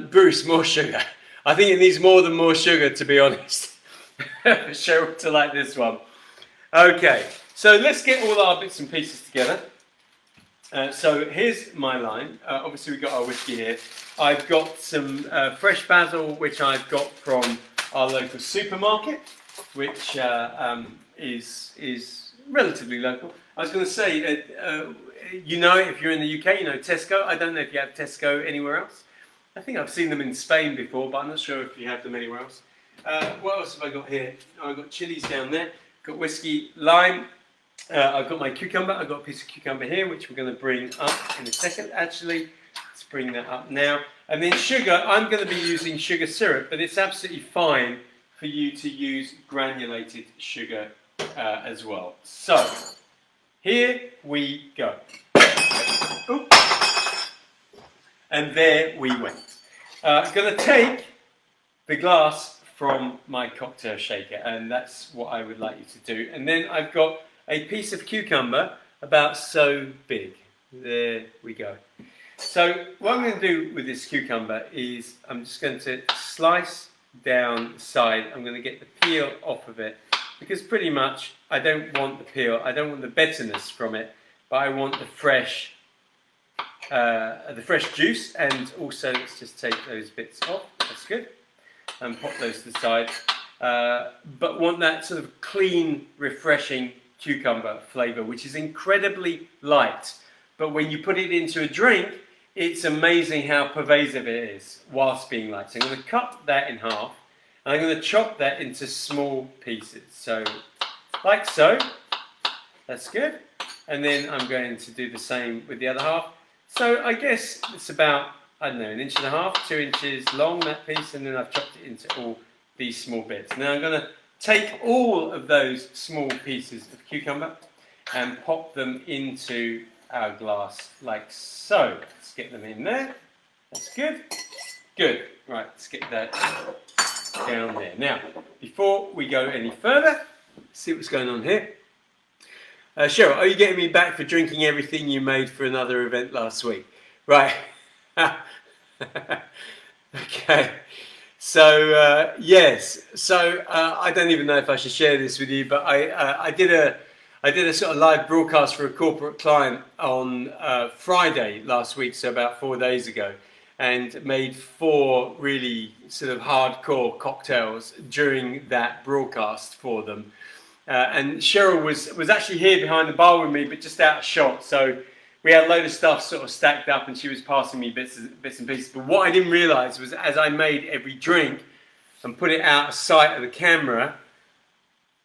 A: Bruce, more sugar. I think it needs more than more sugar, to be honest, for Cheryl to like this one. Okay, so let's get all our bits and pieces together. So here's my line. Obviously we've got our whiskey here. I've got some fresh basil, which I've got from our local supermarket, which is relatively local. I was going to say, you know, if you're in the UK, you know Tesco. I don't know if you have Tesco anywhere else. I think I've seen them in Spain before, but I'm not sure if you have them anywhere else. What else have I got here? I've got chilies down there. Got whiskey, lime. I've got my cucumber. I've got a piece of cucumber here, which we're going to bring up in a second. Actually, let's bring that up now. And then sugar. I'm going to be using sugar syrup, but it's absolutely fine for you to use granulated sugar as well. So, here we go. Ooh. And there we went. I'm going to take the glass from my cocktail shaker, and that's what I would like you to do. And then I've got a piece of cucumber about so big. There we go. So what I'm going to do with this cucumber is I'm just going to slice down the side. I'm going to get the peel off of it, because pretty much I don't want the peel, I don't want the bitterness from it, but I want the fresh juice. And also let's just take those bits off. That's good. And pop those to the side. But want that sort of clean, refreshing cucumber flavour, which is incredibly light. But when you put it into a drink, it's amazing how pervasive it is whilst being light. So I'm going to cut that in half, and I'm going to chop that into small pieces. So, like so. That's good. And then I'm going to do the same with the other half. So I guess it's about, I don't know, 1.5 inches, 2 inches long, that piece, and then I've chopped it into all these small bits. Now I'm going to take all of those small pieces of cucumber and pop them into our glass like so. Let's get them in there. That's good. Good. Right, let's get that down there. Now, before we go any further, let's see what's going on here. Cheryl, are you getting me back for drinking everything you made for another event last week? Right. Okay. So yes. So I don't even know if I should share this with you, but I did a sort of live broadcast for a corporate client on Friday last week, so about 4 days ago, and made 4 really sort of hardcore cocktails during that broadcast for them. And Cheryl was actually here behind the bar with me, but just out of shot. So we had a load of stuff sort of stacked up, and she was passing me bits and pieces. But what I didn't realise was, as I made every drink and put it out of sight of the camera,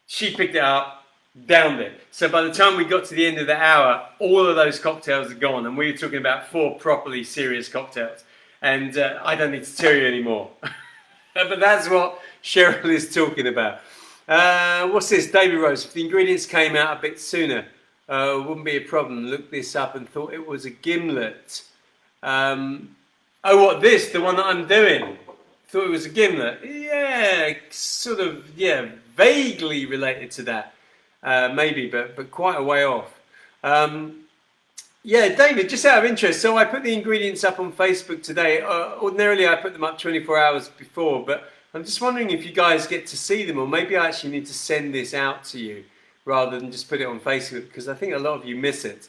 A: she picked it up, downed it. So by the time we got to the end of the hour, all of those cocktails are gone, and we were talking about 4 properly serious cocktails. And I don't need to tell you anymore. But that's what Cheryl is talking about. What's this? David Rose. If the ingredients came out a bit sooner, wouldn't be a problem. Looked this up and thought it was a gimlet. Oh, what, this? The one that I'm doing? Thought it was a gimlet. Yeah, sort of, yeah, vaguely related to that. Maybe, but quite a way off. Yeah, David, just out of interest, so I put the ingredients up on Facebook today. Ordinarily, I put them up 24 hours before, but I'm just wondering if you guys get to see them, or maybe I actually need to send this out to you rather than just put it on Facebook, because I think a lot of you miss it.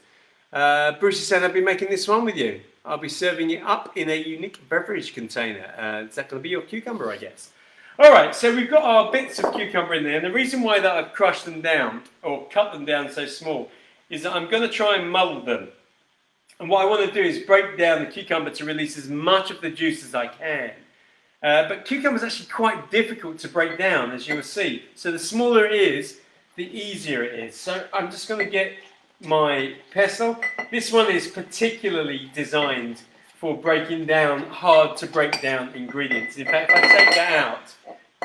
A: Bruce is saying, I'll be making this one with you. I'll be serving it up in a unique beverage container. Is that going to be your cucumber, I guess? All right, so we've got our bits of cucumber in there, and the reason why that I've crushed them down, or cut them down so small, is that I'm going to try and mull them. And what I want to do is break down the cucumber to release as much of the juice as I can. But cucumber is actually quite difficult to break down, as you will see. So the smaller it is, the easier it is. So I'm just going to get my pestle. This one is particularly designed for breaking down hard to break down ingredients. In fact, if I take that out,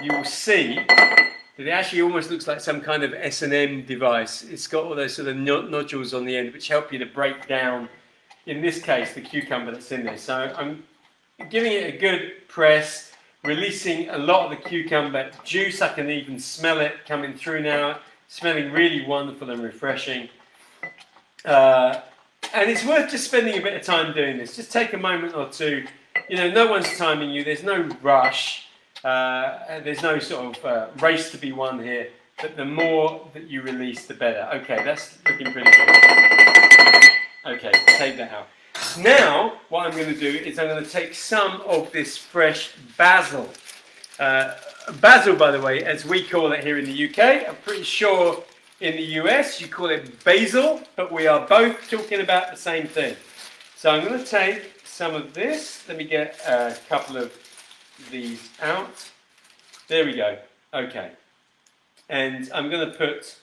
A: you will see that it actually almost looks like some kind of S&M device. It's got all those sort of nodules on the end which help you to break down, in this case, the cucumber that's in there. So I'm giving it a good press, releasing a lot of the cucumber juice. I can even smell it coming through now, smelling really wonderful and refreshing. And it's worth just spending a bit of time doing this. Just take a moment or two. You know, no one's timing you. There's no rush. There's no sort of race to be won here, but the more that you release, the better. Okay, that's looking pretty good. Okay, take that out. Now, what I'm going to do is I'm going to take some of this fresh basil. Basil, by the way, as we call it here in the UK, I'm pretty sure in the US you call it basil, but we are both talking about the same thing. So I'm going to take some of this. Let me get a couple of these out. There we go. Okay. And I'm going to put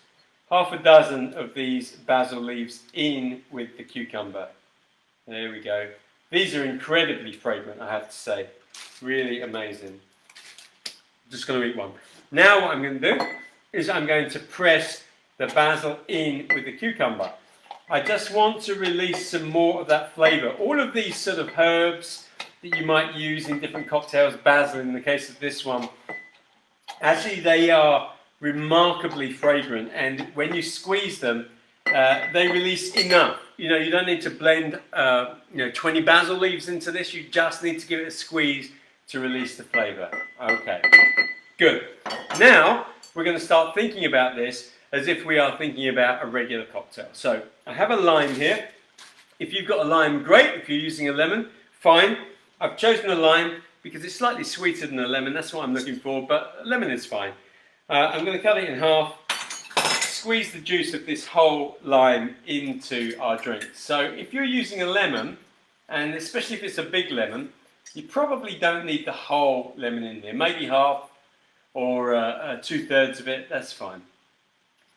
A: half a dozen of these basil leaves in with the cucumber. There we go. These are incredibly fragrant, I have to say. Really amazing. Just going to eat one. Now what I'm going to do is I'm going to press the basil in with the cucumber. I just want to release some more of that flavour. All of these sort of herbs that you might use in different cocktails, basil in the case of this one, actually they are remarkably fragrant, and when you squeeze them, they release enough. You know, you don't need to blend 20 basil leaves into this, you just need to give it a squeeze to release the flavour. Okay, good. Now we're going to start thinking about this as if we are thinking about a regular cocktail. So I have a lime here. If you've got a lime, great. If you're using a lemon, fine. I've chosen a lime because it's slightly sweeter than a lemon. That's what I'm looking for, but a lemon is fine. I'm going to cut it in half, squeeze the juice of this whole lime into our drink. So if you're using a lemon, and especially if it's a big lemon, you probably don't need the whole lemon in there. Maybe half or 2/3 of it, that's fine.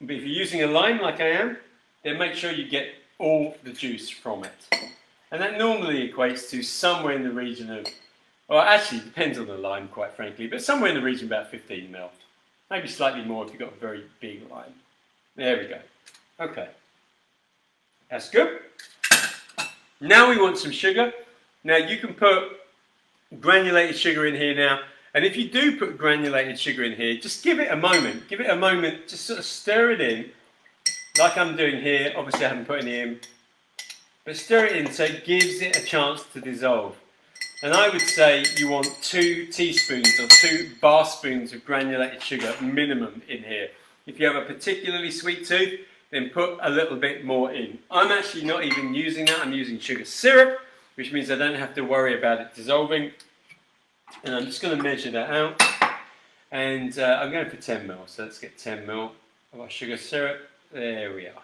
A: But if you're using a lime like I am, then make sure you get all the juice from it. And that normally equates to somewhere in the region of, well, actually it depends on the lime quite frankly, but somewhere in the region of about 15 ml. Maybe slightly more if you've got a very big lime. There we go. Okay. That's good. Now we want some sugar. Now you can put granulated sugar in here now. And if you do put granulated sugar in here, just give it a moment. Give it a moment, just sort of stir it in, like I'm doing here. Obviously I haven't put any in. But stir it in so it gives it a chance to dissolve. And I would say you want 2 teaspoons or 2 bar spoons of granulated sugar minimum in here. If you have a particularly sweet tooth, then put a little bit more in. I'm actually not even using that. I'm using sugar syrup, which means I don't have to worry about it dissolving. And I'm just going to measure that out. And I'm going for 10 ml. So let's get 10 ml of our sugar syrup. There we are.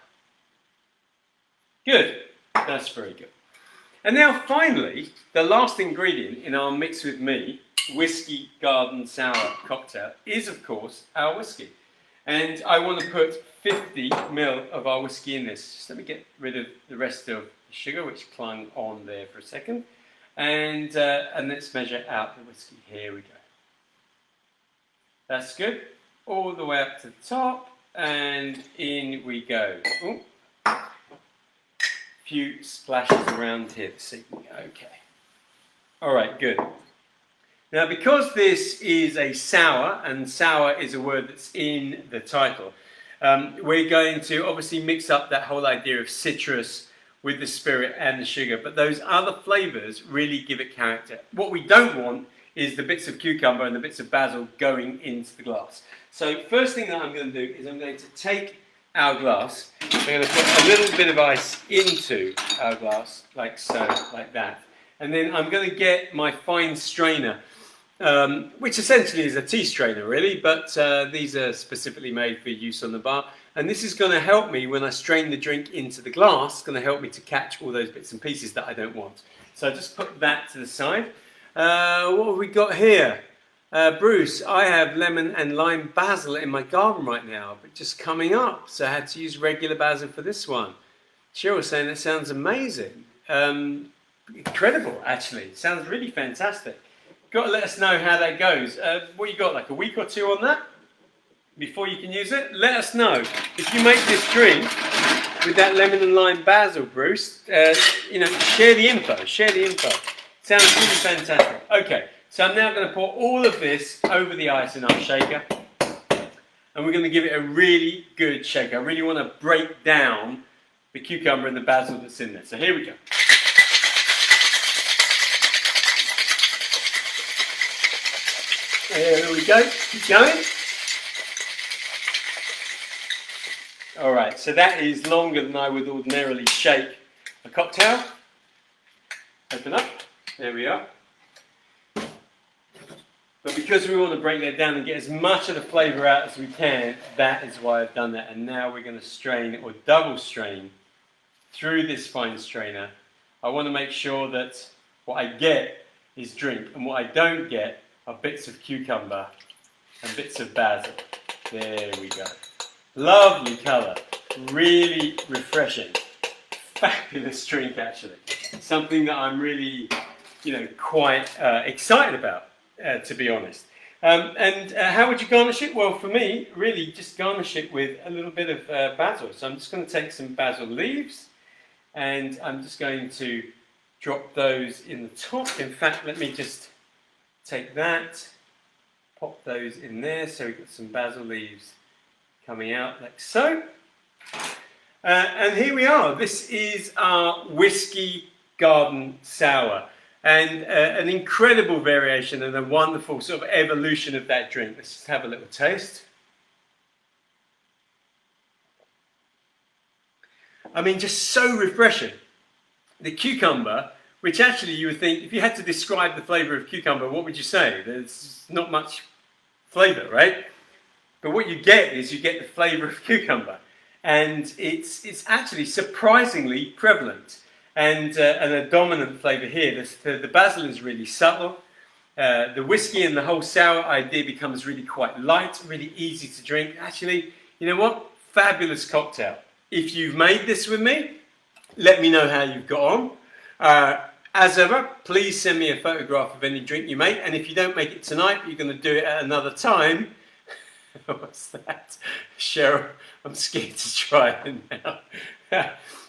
A: Good. That's very good. And now finally, the last ingredient in our Mix With Me Whiskey Garden Sour cocktail is, of course, our whiskey. And I want to put 50 ml of our whiskey in this. Just let me get rid of the rest of the sugar, which clung on there for a second. And let's measure out the whiskey. Here we go. That's good. All the way up to the top, and in we go. Ooh. Few splashes around here this evening. Okay. All right, good. Now, because this is a sour, and sour is a word that's in the title, we're going to obviously mix up that whole idea of citrus with the spirit and the sugar, but those other flavors really give it character. What we don't want is the bits of cucumber and the bits of basil going into the glass. So first thing that I'm going to do is I'm going to take our glass, I'm going to put a little bit of ice into our glass, like so, like that. And then I'm going to get my fine strainer, which essentially is a tea strainer really, but these are specifically made for use on the bar. And this is going to help me when I strain the drink into the glass, it's going to help me to catch all those bits and pieces that I don't want. So just put that to the side. What have we got here? Bruce, I have lemon and lime basil in my garden right now, but just coming up, so I had to use regular basil for this one. Cheryl saying that sounds amazing. Incredible, actually. Sounds really fantastic. Got to let us know how that goes. What you got, like a week or 2 on that before you can use it? Let us know. If you make this drink with that lemon and lime basil, Bruce, share the info. Share the info. Sounds really fantastic. Okay. So I'm now going to pour all of this over the ice in our shaker, and we're going to give it a really good shake. I really want to break down the cucumber and the basil that's in there. So here we go. There go. Keep going. All right, so that is longer than I would ordinarily shake a cocktail. Open up. There we are. But because we want to break that down and get as much of the flavour out as we can, that is why I've done that. And now we're going to strain or double strain through this fine strainer. I want to make sure that what I get is drink, and what I don't get are bits of cucumber and bits of basil. There we go. Lovely colour, really refreshing, fabulous drink actually. Something that I'm really, quite excited about, to be honest. How would you garnish it? Well, for me, really just garnish it with a little bit of basil. So I'm just going to take some basil leaves, and I'm just going to drop those in the top. In fact, let me just take that, pop those in there. So we've got some basil leaves coming out like so. And here we are. This is our Whiskey Garden Sour. And an incredible variation and a wonderful sort of evolution of that drink. Let's just have a little taste. I mean, just so refreshing. The cucumber, which actually you would think, if you had to describe the flavour of cucumber, what would you say? There's not much flavour, right? But what you get is you get the flavour of cucumber. And it's actually surprisingly prevalent. And a dominant flavour here. The basil is really subtle. The whiskey and the whole sour idea becomes really quite light, really easy to drink. Actually, you know what? Fabulous cocktail. If you've made this with me, let me know how you've got on. As ever, please send me a photograph of any drink you make. And if you don't make it tonight, you're going to do it at another time. What's that? Cheryl, I'm scared to try it now.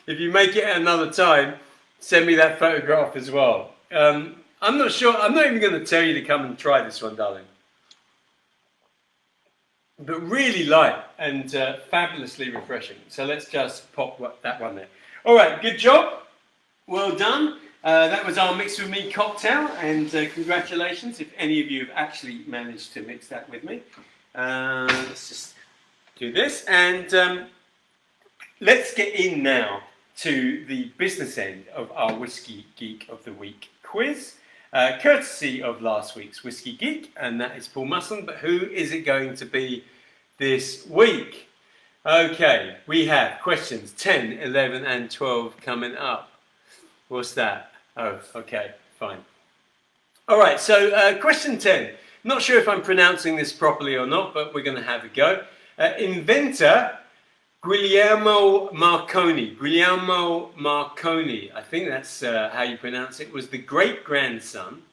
A: If you make it at another time, send me that photograph as well. I'm not sure, I'm not even going to tell you to come and try this one, darling. But really light and fabulously refreshing. So let's just pop that one there. All right, good job. Well done. That was our Mix With Me cocktail, and congratulations if any of you have actually managed to mix that with me. Let's just do this, and let's get in now to the business end of our Whiskey Geek of the Week quiz, courtesy of last week's Whiskey Geek, and that is Paul Musson. But who is it going to be this week? Okay, we have questions 10, 11 and 12 coming up. What's that? Oh, okay, fine. All right, so question 10. Not sure if I'm pronouncing this properly or not, but we're going to have a go. Inventor Guglielmo Marconi, I think that's how you pronounce it, was the great-grandson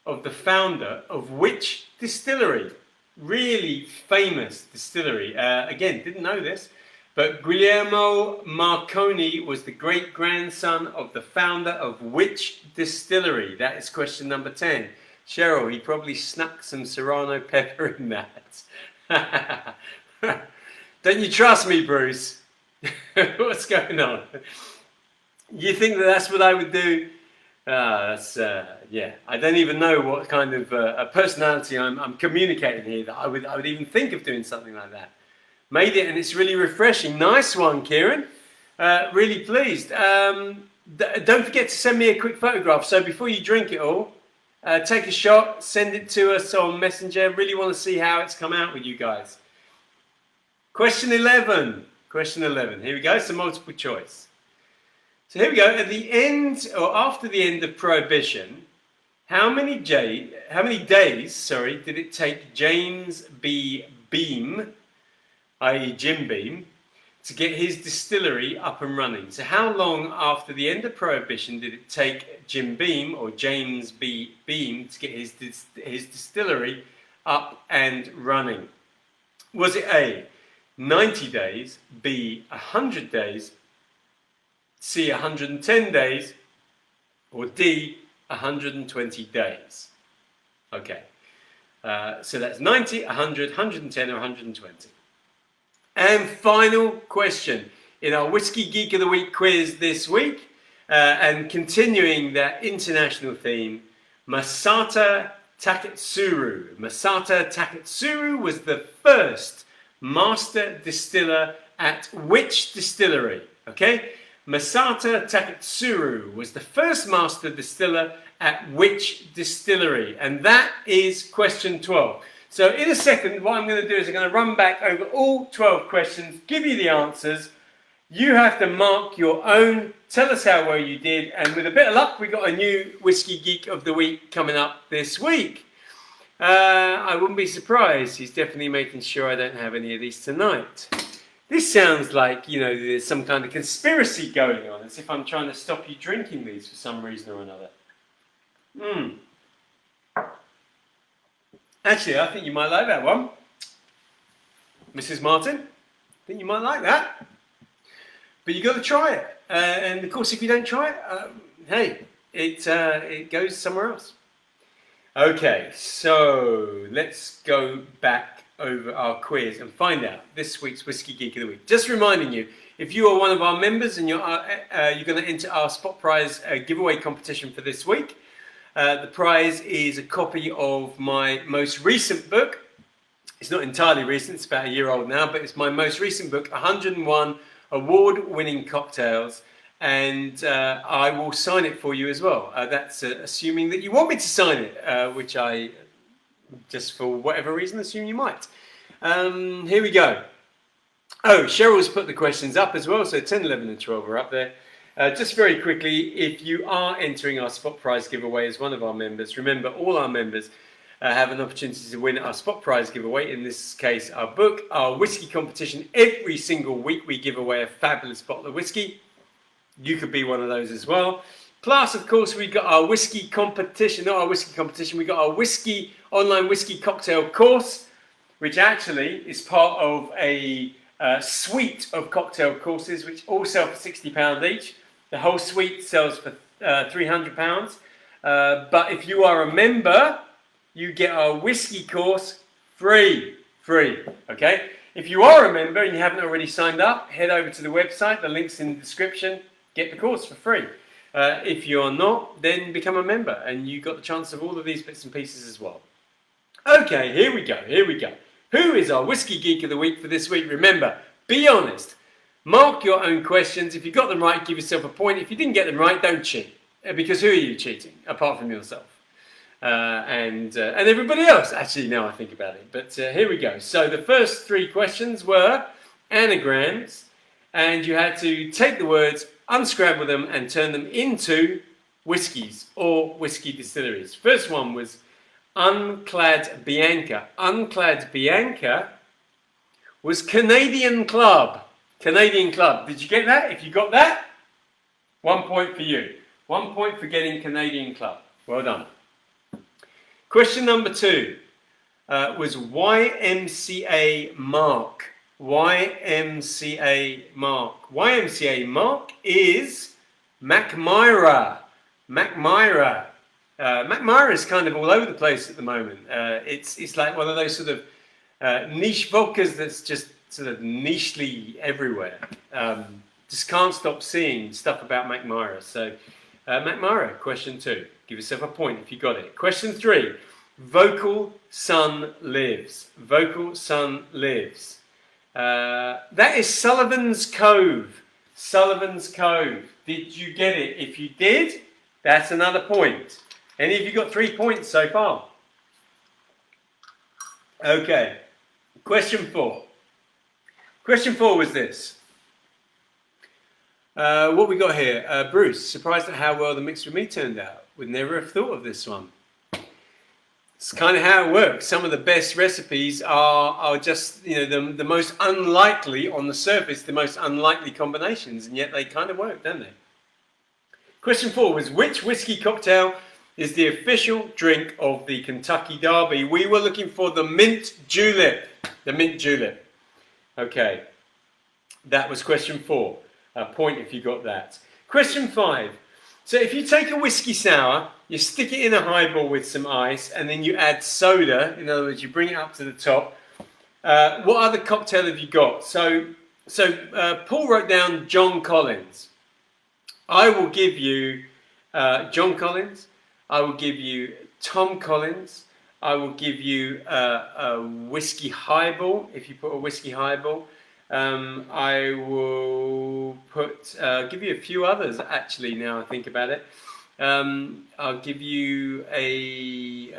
A: of the founder of which distillery? Really famous distillery. Again, didn't know this, but Guglielmo Marconi was the great-grandson of the founder of which distillery? That is question number 10. Cheryl, he probably snuck some serrano pepper in that. Don't you trust me, Bruce? What's going on? You think that that's what I would do? Yeah, I don't even know what kind of personality I'm communicating here that I would even think of doing something like that. Made it, and it's really refreshing. Nice one, Kieran. Really pleased. Don't forget to send me a quick photograph. So before you drink it all, take a shot, send it to us on Messenger. Really want to see how it's come out with you guys. Question 11. Question 11. Here we go. Some multiple choice. So here we go. At the end, or after the end of Prohibition, how many days, did it take James B. Beam, i.e. Jim Beam, to get his distillery up and running? So how long after the end of Prohibition did it take Jim Beam, or James B. Beam, to get his distillery up and running? Was it A, 90 days, B, 100 days, C, 110 days, or D, 120 days? Okay, so that's 90, 100, 110, or 120. And final question in our Whiskey Geek of the Week quiz this week, and continuing that international theme, Masata Taketsuru. Masato Taketsuru was the first master distiller at which distillery? Okay, Masato Taketsuru was the first master distiller at which distillery? And that is question 12. So in a second, what I'm going to do is I'm going to run back over all 12 questions, give you the answers. You have to mark your own, tell us how well you did, and with a bit of luck, we got a new Whiskey Geek of the Week coming up this week. I wouldn't be surprised. He's definitely making sure I don't have any of these tonight. This sounds like, you know, there's some kind of conspiracy going on, as if I'm trying to stop you drinking these for some reason or another. Actually, I think you might like that one. Mrs. Martin, I think you might like that. But you've got to try it. And of course, if you don't try it, hey, it goes somewhere else. Okay, so let's go back over our quiz and find out this week's Whiskey Geek of the Week. Just reminding you, if you are one of our members and you're going to enter our spot prize giveaway competition for this week, the prize is a copy of my most recent book. It's not entirely recent, it's about a year old now, but it's my most recent book, 101 Award-Winning Cocktails, and I will sign it for you as well. That's assuming that you want me to sign it, which I, just for whatever reason, assume you might. Here we go. Oh, Cheryl's put the questions up as well, so 10, 11 and 12 are up there. Just very quickly, if you are entering our spot prize giveaway as one of our members, remember all our members have an opportunity to win our spot prize giveaway. In this case, our book, our whiskey competition. Every single week we give away a fabulous bottle of whiskey. You could be one of those as well. Plus, of course, we got our whiskey competition, not our whiskey competition, we got our whiskey online whiskey cocktail course, which actually is part of a suite of cocktail courses, which all sell for £60 each. The whole suite sells for £300. But if you are a member, you get our whiskey course free, okay? If you are a member and you haven't already signed up, head over to the website, the link's in the description, get the course for free. If you're not, then become a member and you got the chance of all of these bits and pieces as well. Okay, here we go. Who is our Whiskey Geek of the Week for this week? Remember, be honest. Mark your own questions. If you got them right, give yourself a point. If you didn't get them right, don't cheat. Because who are you cheating, apart from yourself? And everybody else, actually, now I think about it. But here we go. So the first 3 questions were anagrams, and you had to take the words, unscramble them, and turn them into whiskies or whiskey distilleries. First one was Unclad Bianca. Unclad Bianca was Canadian Club. Canadian Club. Did you get that? If you got that, 1 point for you. 1 point for getting Canadian Club. Well done. Question number 2 was YMCA Mark. YMCA Mark. YMCA Mark is Macmyra. Macmyra. Macmyra is kind of all over the place at the moment. It's like one of those sort of niche vodkas that's just sort of nichely everywhere. Just can't stop seeing stuff about Macmyra. So Macmyra, question 2. Give yourself a point if you got it. Question 3. Vocal Sun Lives. Vocal Sun Lives. That is Sullivan's Cove. Sullivan's Cove. Did you get it? If you did, that's another point. Any of you got 3 points so far? Okay. Question 4. Question 4 was this. What we got here? Bruce, surprised at how well the mix with me turned out. Would never have thought of this one. It's kind of how it works. Some of the best recipes are just, you know, the most unlikely on the surface, the most unlikely combinations, and yet they kind of work, don't they? Question 4 was, which whiskey cocktail is the official drink of the Kentucky Derby? We were looking for the mint julep. The mint julep. Okay, that was question 4. A point if you got that. Question 5. So if you take a whiskey sour, you stick it in a highball with some ice, and then you add soda. In other words, you bring it up to the top. What other cocktail have you got? So Paul wrote down John Collins. I will give you John Collins. I will give you Tom Collins. I will give you a whiskey highball if you put a whiskey highball. I will give you a few others actually. Now I think about it, I'll give you a.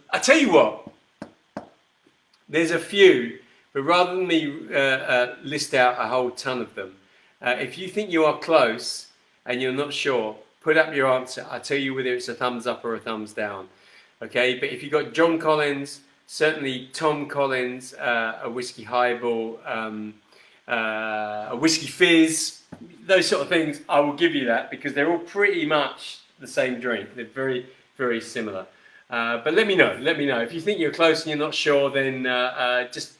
A: I tell you what. There's a few, but rather than me list out a whole ton of them, if you think you are close and you're not sure, put up your answer. I'll tell you whether it's a thumbs up or a thumbs down. Okay, but if you've got John Collins, certainly Tom Collins, a whiskey highball, a whiskey fizz, those sort of things, I will give you that because they're all pretty much the same drink. They're very, very similar. But let me know. If you think you're close and you're not sure, then just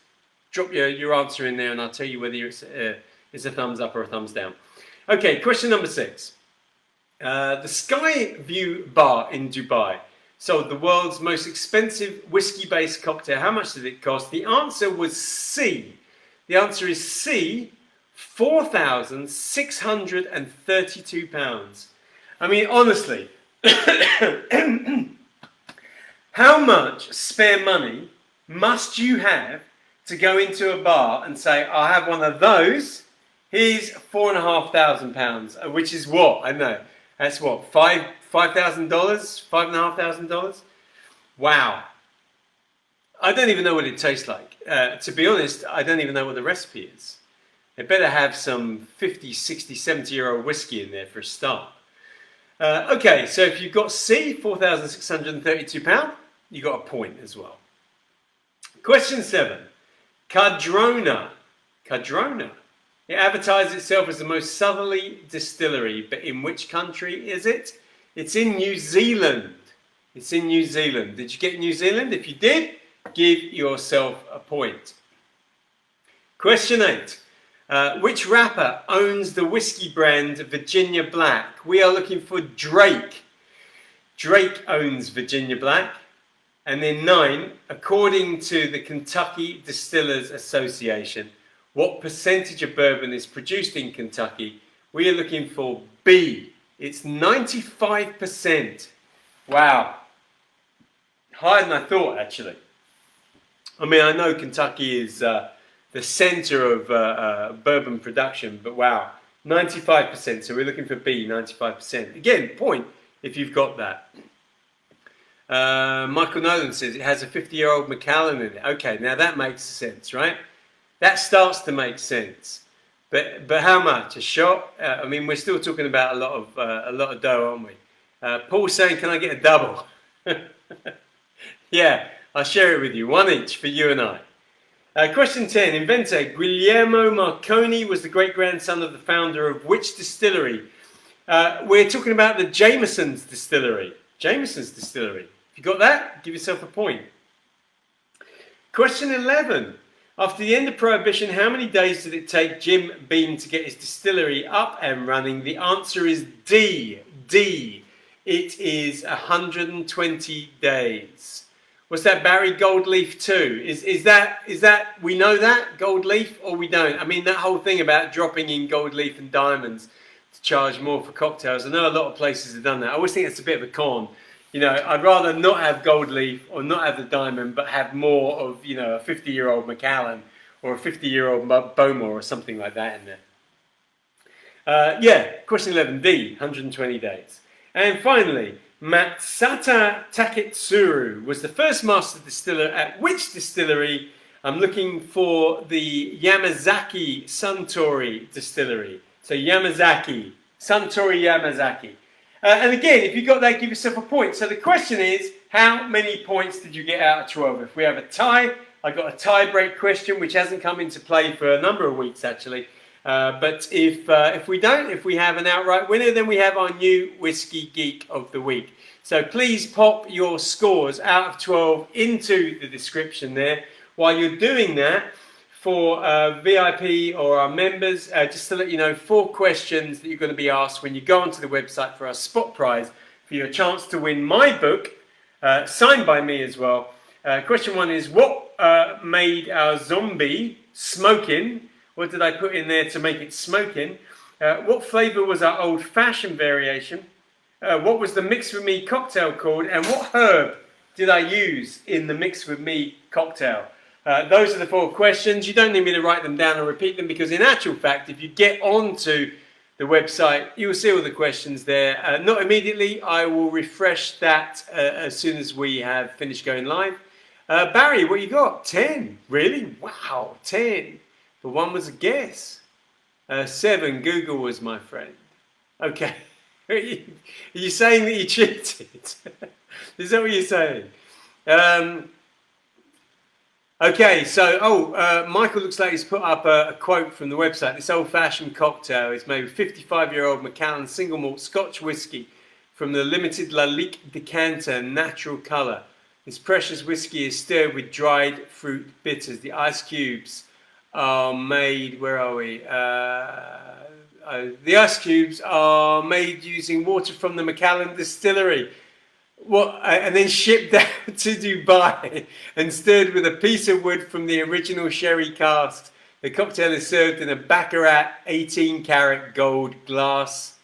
A: drop your answer in there and I'll tell you whether it's a thumbs up or a thumbs down. Okay, question number 6. The Sky View Bar in Dubai sold the world's most expensive whiskey-based cocktail. How much did it cost? The answer was C. The answer is C, £4,632. I mean, honestly, how much spare money must you have to go into a bar and say, I'll have one of those, here's £4,500, which is what? I don't know. That's what, $5,000? $5,500? Wow. I don't even know what it tastes like. To be honest, I don't even know what the recipe is. They better have some 50, 60, 70-year-old whiskey in there for a start. Okay, so if you've got C, £4,632, you got a point as well. Question 7. Cardrona. It advertises itself as the most southerly distillery, but in which country is it? It's in New Zealand. It's in New Zealand. Did you get New Zealand? If you did, give yourself a point. Question 8. Which rapper owns the whiskey brand Virginia Black? We are looking for Drake. Drake owns Virginia Black. And then 9, according to the Kentucky Distillers Association, what percentage of bourbon is produced in Kentucky? We are looking for B. It's 95%. Wow. Higher than I thought, actually. I mean, I know Kentucky is the center of bourbon production, but wow, 95%. So we're looking for B, 95%. Again, point if you've got that. Michael Nolan says it has a 50-year-old Macallan in it. Okay, now that makes sense, right? That starts to make sense. But how much? A shot? I mean, we're still talking about a lot of dough, aren't we? Paul's saying, can I get a double? Yeah, I'll share it with you. 1 each for you and I. Question 10. Inventor Guglielmo Marconi was the great-grandson of the founder of which distillery? We're talking about the Jameson's Distillery. Jameson's Distillery. If you got that, give yourself a point. Question 11. After the end of Prohibition, how many days did it take Jim Beam to get his distillery up and running? The answer is D. D. It is 120 days. What's that, Barry? Gold leaf too. Is that we know that gold leaf or we don't? I mean, that whole thing about dropping in gold leaf and diamonds to charge more for cocktails. I know a lot of places have done that. I always think it's a bit of a con. You know, I'd rather not have gold leaf or not have the diamond, but have more of, you know, a 50-year-old Macallan or a 50-year-old Bowmore or something like that in there. Yeah, question 11D, 120 days. And finally, Matsuta Taketsuru was the first master distiller at which distillery? I'm looking for the Yamazaki Suntory distillery. So Yamazaki, Suntory Yamazaki. And again, if you got that, give yourself a point. So the question is, how many points did you get out of 12? If we have a tie, I got a tie break question, which hasn't come into play for a number of weeks actually. But if we don't, if we have an outright winner, then we have our new Whiskey Geek of the Week. So please pop your scores out of 12 into the description there. While you're doing that, for VIP or our members, just to let you know, 4 questions that you're going to be asked when you go onto the website for our spot prize for your chance to win my book, signed by me as well. Question 1 is, what made our zombie smoking? What did I put in there to make it smoking? What flavour was our old-fashioned variation? What was the Mix With Me cocktail called, and what herb did I use in the Mix With Me cocktail? Those are the 4 questions. You don't need me to write them down or repeat them, because in actual fact, if you get onto the website, you will see all the questions there. Not immediately. I will refresh that as soon as we have finished going live. Barry, what you got? 10. Really? Wow, 10. But 1 was a guess. 7, Google was my friend. Okay. Are you saying that you cheated? Is that what you're saying? Okay, so, Michael looks like he's put up a quote from the website. This old-fashioned cocktail is made with 55-year-old Macallan single malt Scotch whiskey from the limited Lalique decanter, natural colour. This precious whiskey is stirred with dried fruit bitters. The ice cubes are made, where are we? The ice cubes are made using water from the Macallan distillery. And then shipped out to Dubai and stirred with a piece of wood from the original sherry cask. The cocktail is served in a Baccarat 18-carat gold glass.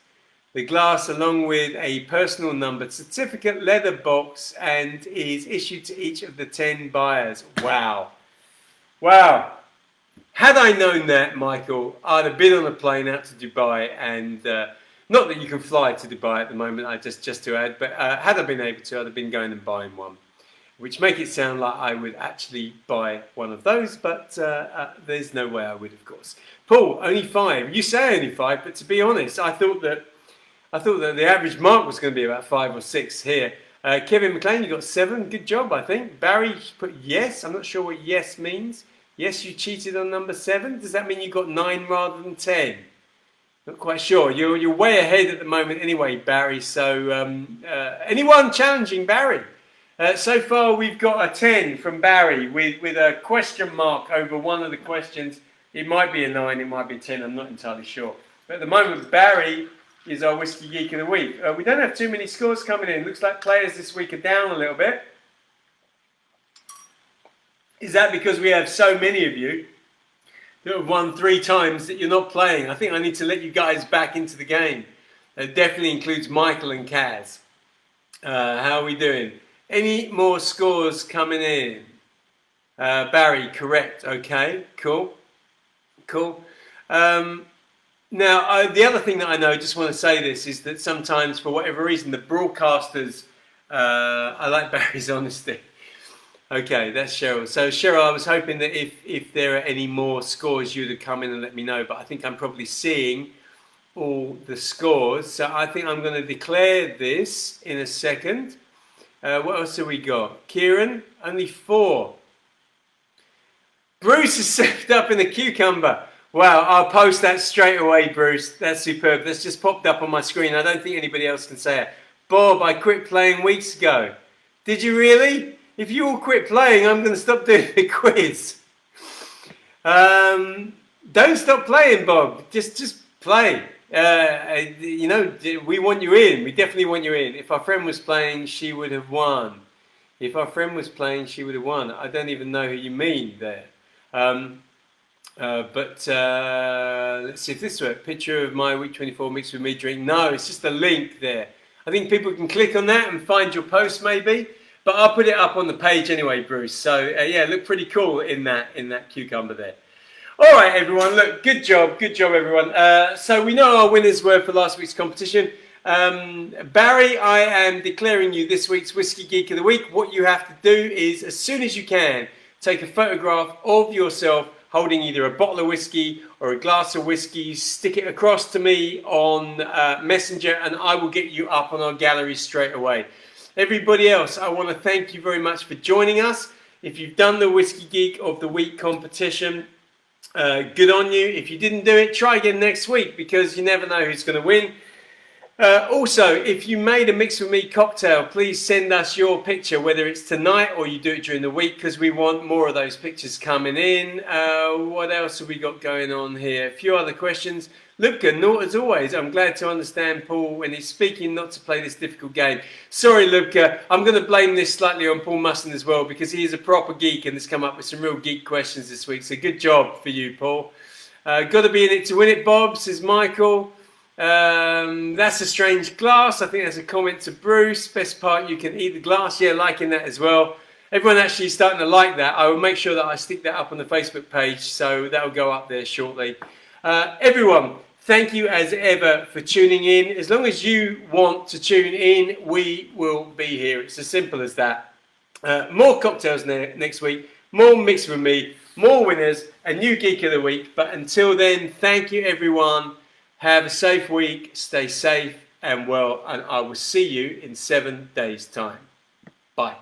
A: The glass, along with a personal numbered certificate leather box, and is issued to each of the 10 buyers. Wow. Wow. Had I known that, Michael, I'd have been on a plane out to Dubai, and not that you can fly to Dubai at the moment, just to add, but had I been able to, I'd have been going and buying one, which make it sound like I would actually buy one of those, but there's no way I would, of course. Paul, only 5. You say only 5, but to be honest, I thought that the average mark was going to be about 5 or 6 here. Kevin McLean, you got 7. Good job, I think. Barry put yes. I'm not sure what yes means. Yes, you cheated on number 7. Does that mean you got 9 rather than 10? Not quite sure. You're way ahead at the moment anyway, Barry. So anyone challenging Barry? So far we've got a 10 from Barry with a question mark over one of the questions. It might be a 9, it might be a 10, I'm not entirely sure. But at the moment, Barry is our Whiskey Geek of the Week. We don't have too many scores coming in. Looks like players this week are down a little bit. Is that because we have so many of you that have won 3 times that you're not playing? I think I need to let you guys back into the game. It definitely includes Michael and Kaz. How are we doing? Any more scores coming in? Barry, correct. Okay, cool. Now, the other thing that I know, just want to say this, is that sometimes, for whatever reason, the broadcasters, I like Barry's honesty. Okay, that's Cheryl. So Cheryl, I was hoping that if there are any more scores, you'd have come in and let me know, but I think I'm probably seeing all the scores. So I think I'm going to declare this in a second. What else have we got? Kieran, only 4. Bruce is served up in a cucumber. Wow, I'll post that straight away, Bruce. That's superb. That's just popped up on my screen. I don't think anybody else can say it. Bob, I quit playing weeks ago. Did you really? If you all quit playing, I'm going to stop doing the quiz. Don't stop playing, Bob. Just play. You know, we want you in. We definitely want you in. If our friend was playing, she would have won. If our friend was playing, she would have won. I don't even know who you mean there. But let's see if this works. Picture of my week 24 mix with me drink. No, it's just a link there. I think people can click on that and find your post maybe. But I'll put it up on the page anyway, Bruce. So yeah, look pretty cool in that cucumber there. All right, everyone. Look, good job, everyone. So we know our winners were for last week's competition. Barry, I am declaring you this week's Whiskey Geek of the Week. What you have to do is, as soon as you can, take a photograph of yourself holding either a bottle of whiskey or a glass of whiskey, stick it across to me on Messenger, and I will get you up on our gallery straight away. Everybody else, I want to thank you very much for joining us. If you've done the Whiskey Geek of the Week competition, good on you. If you didn't do it, try again next week, because you never know who's going to win. Also, if you made a Mix With Me cocktail, please send us your picture, whether it's tonight or you do it during the week, because we want more of those pictures coming in. What else have we got going on here? A few other questions. Luca, as always, I'm glad to understand Paul when he's speaking not to play this difficult game. Sorry, Luca, I'm going to blame this slightly on Paul Musson as well, because he is a proper geek and has come up with some real geek questions this week. So good job for you, Paul. Got to be in it to win it, Bob, says Michael. That's a strange glass. I think that's a comment to Bruce. Best part, you can eat the glass. Yeah, liking that as well. Everyone actually starting to like that. I will make sure that I stick that up on the Facebook page, so that will go up there shortly. Everyone, thank you as ever for tuning in. As long as you want to tune in, we will be here. It's as simple as that. More cocktails next week, more Mix with Me, more winners, a new Geek of the Week. But until then, thank you everyone. Have a safe week, stay safe and well, and I will see you in 7 days' time. Bye.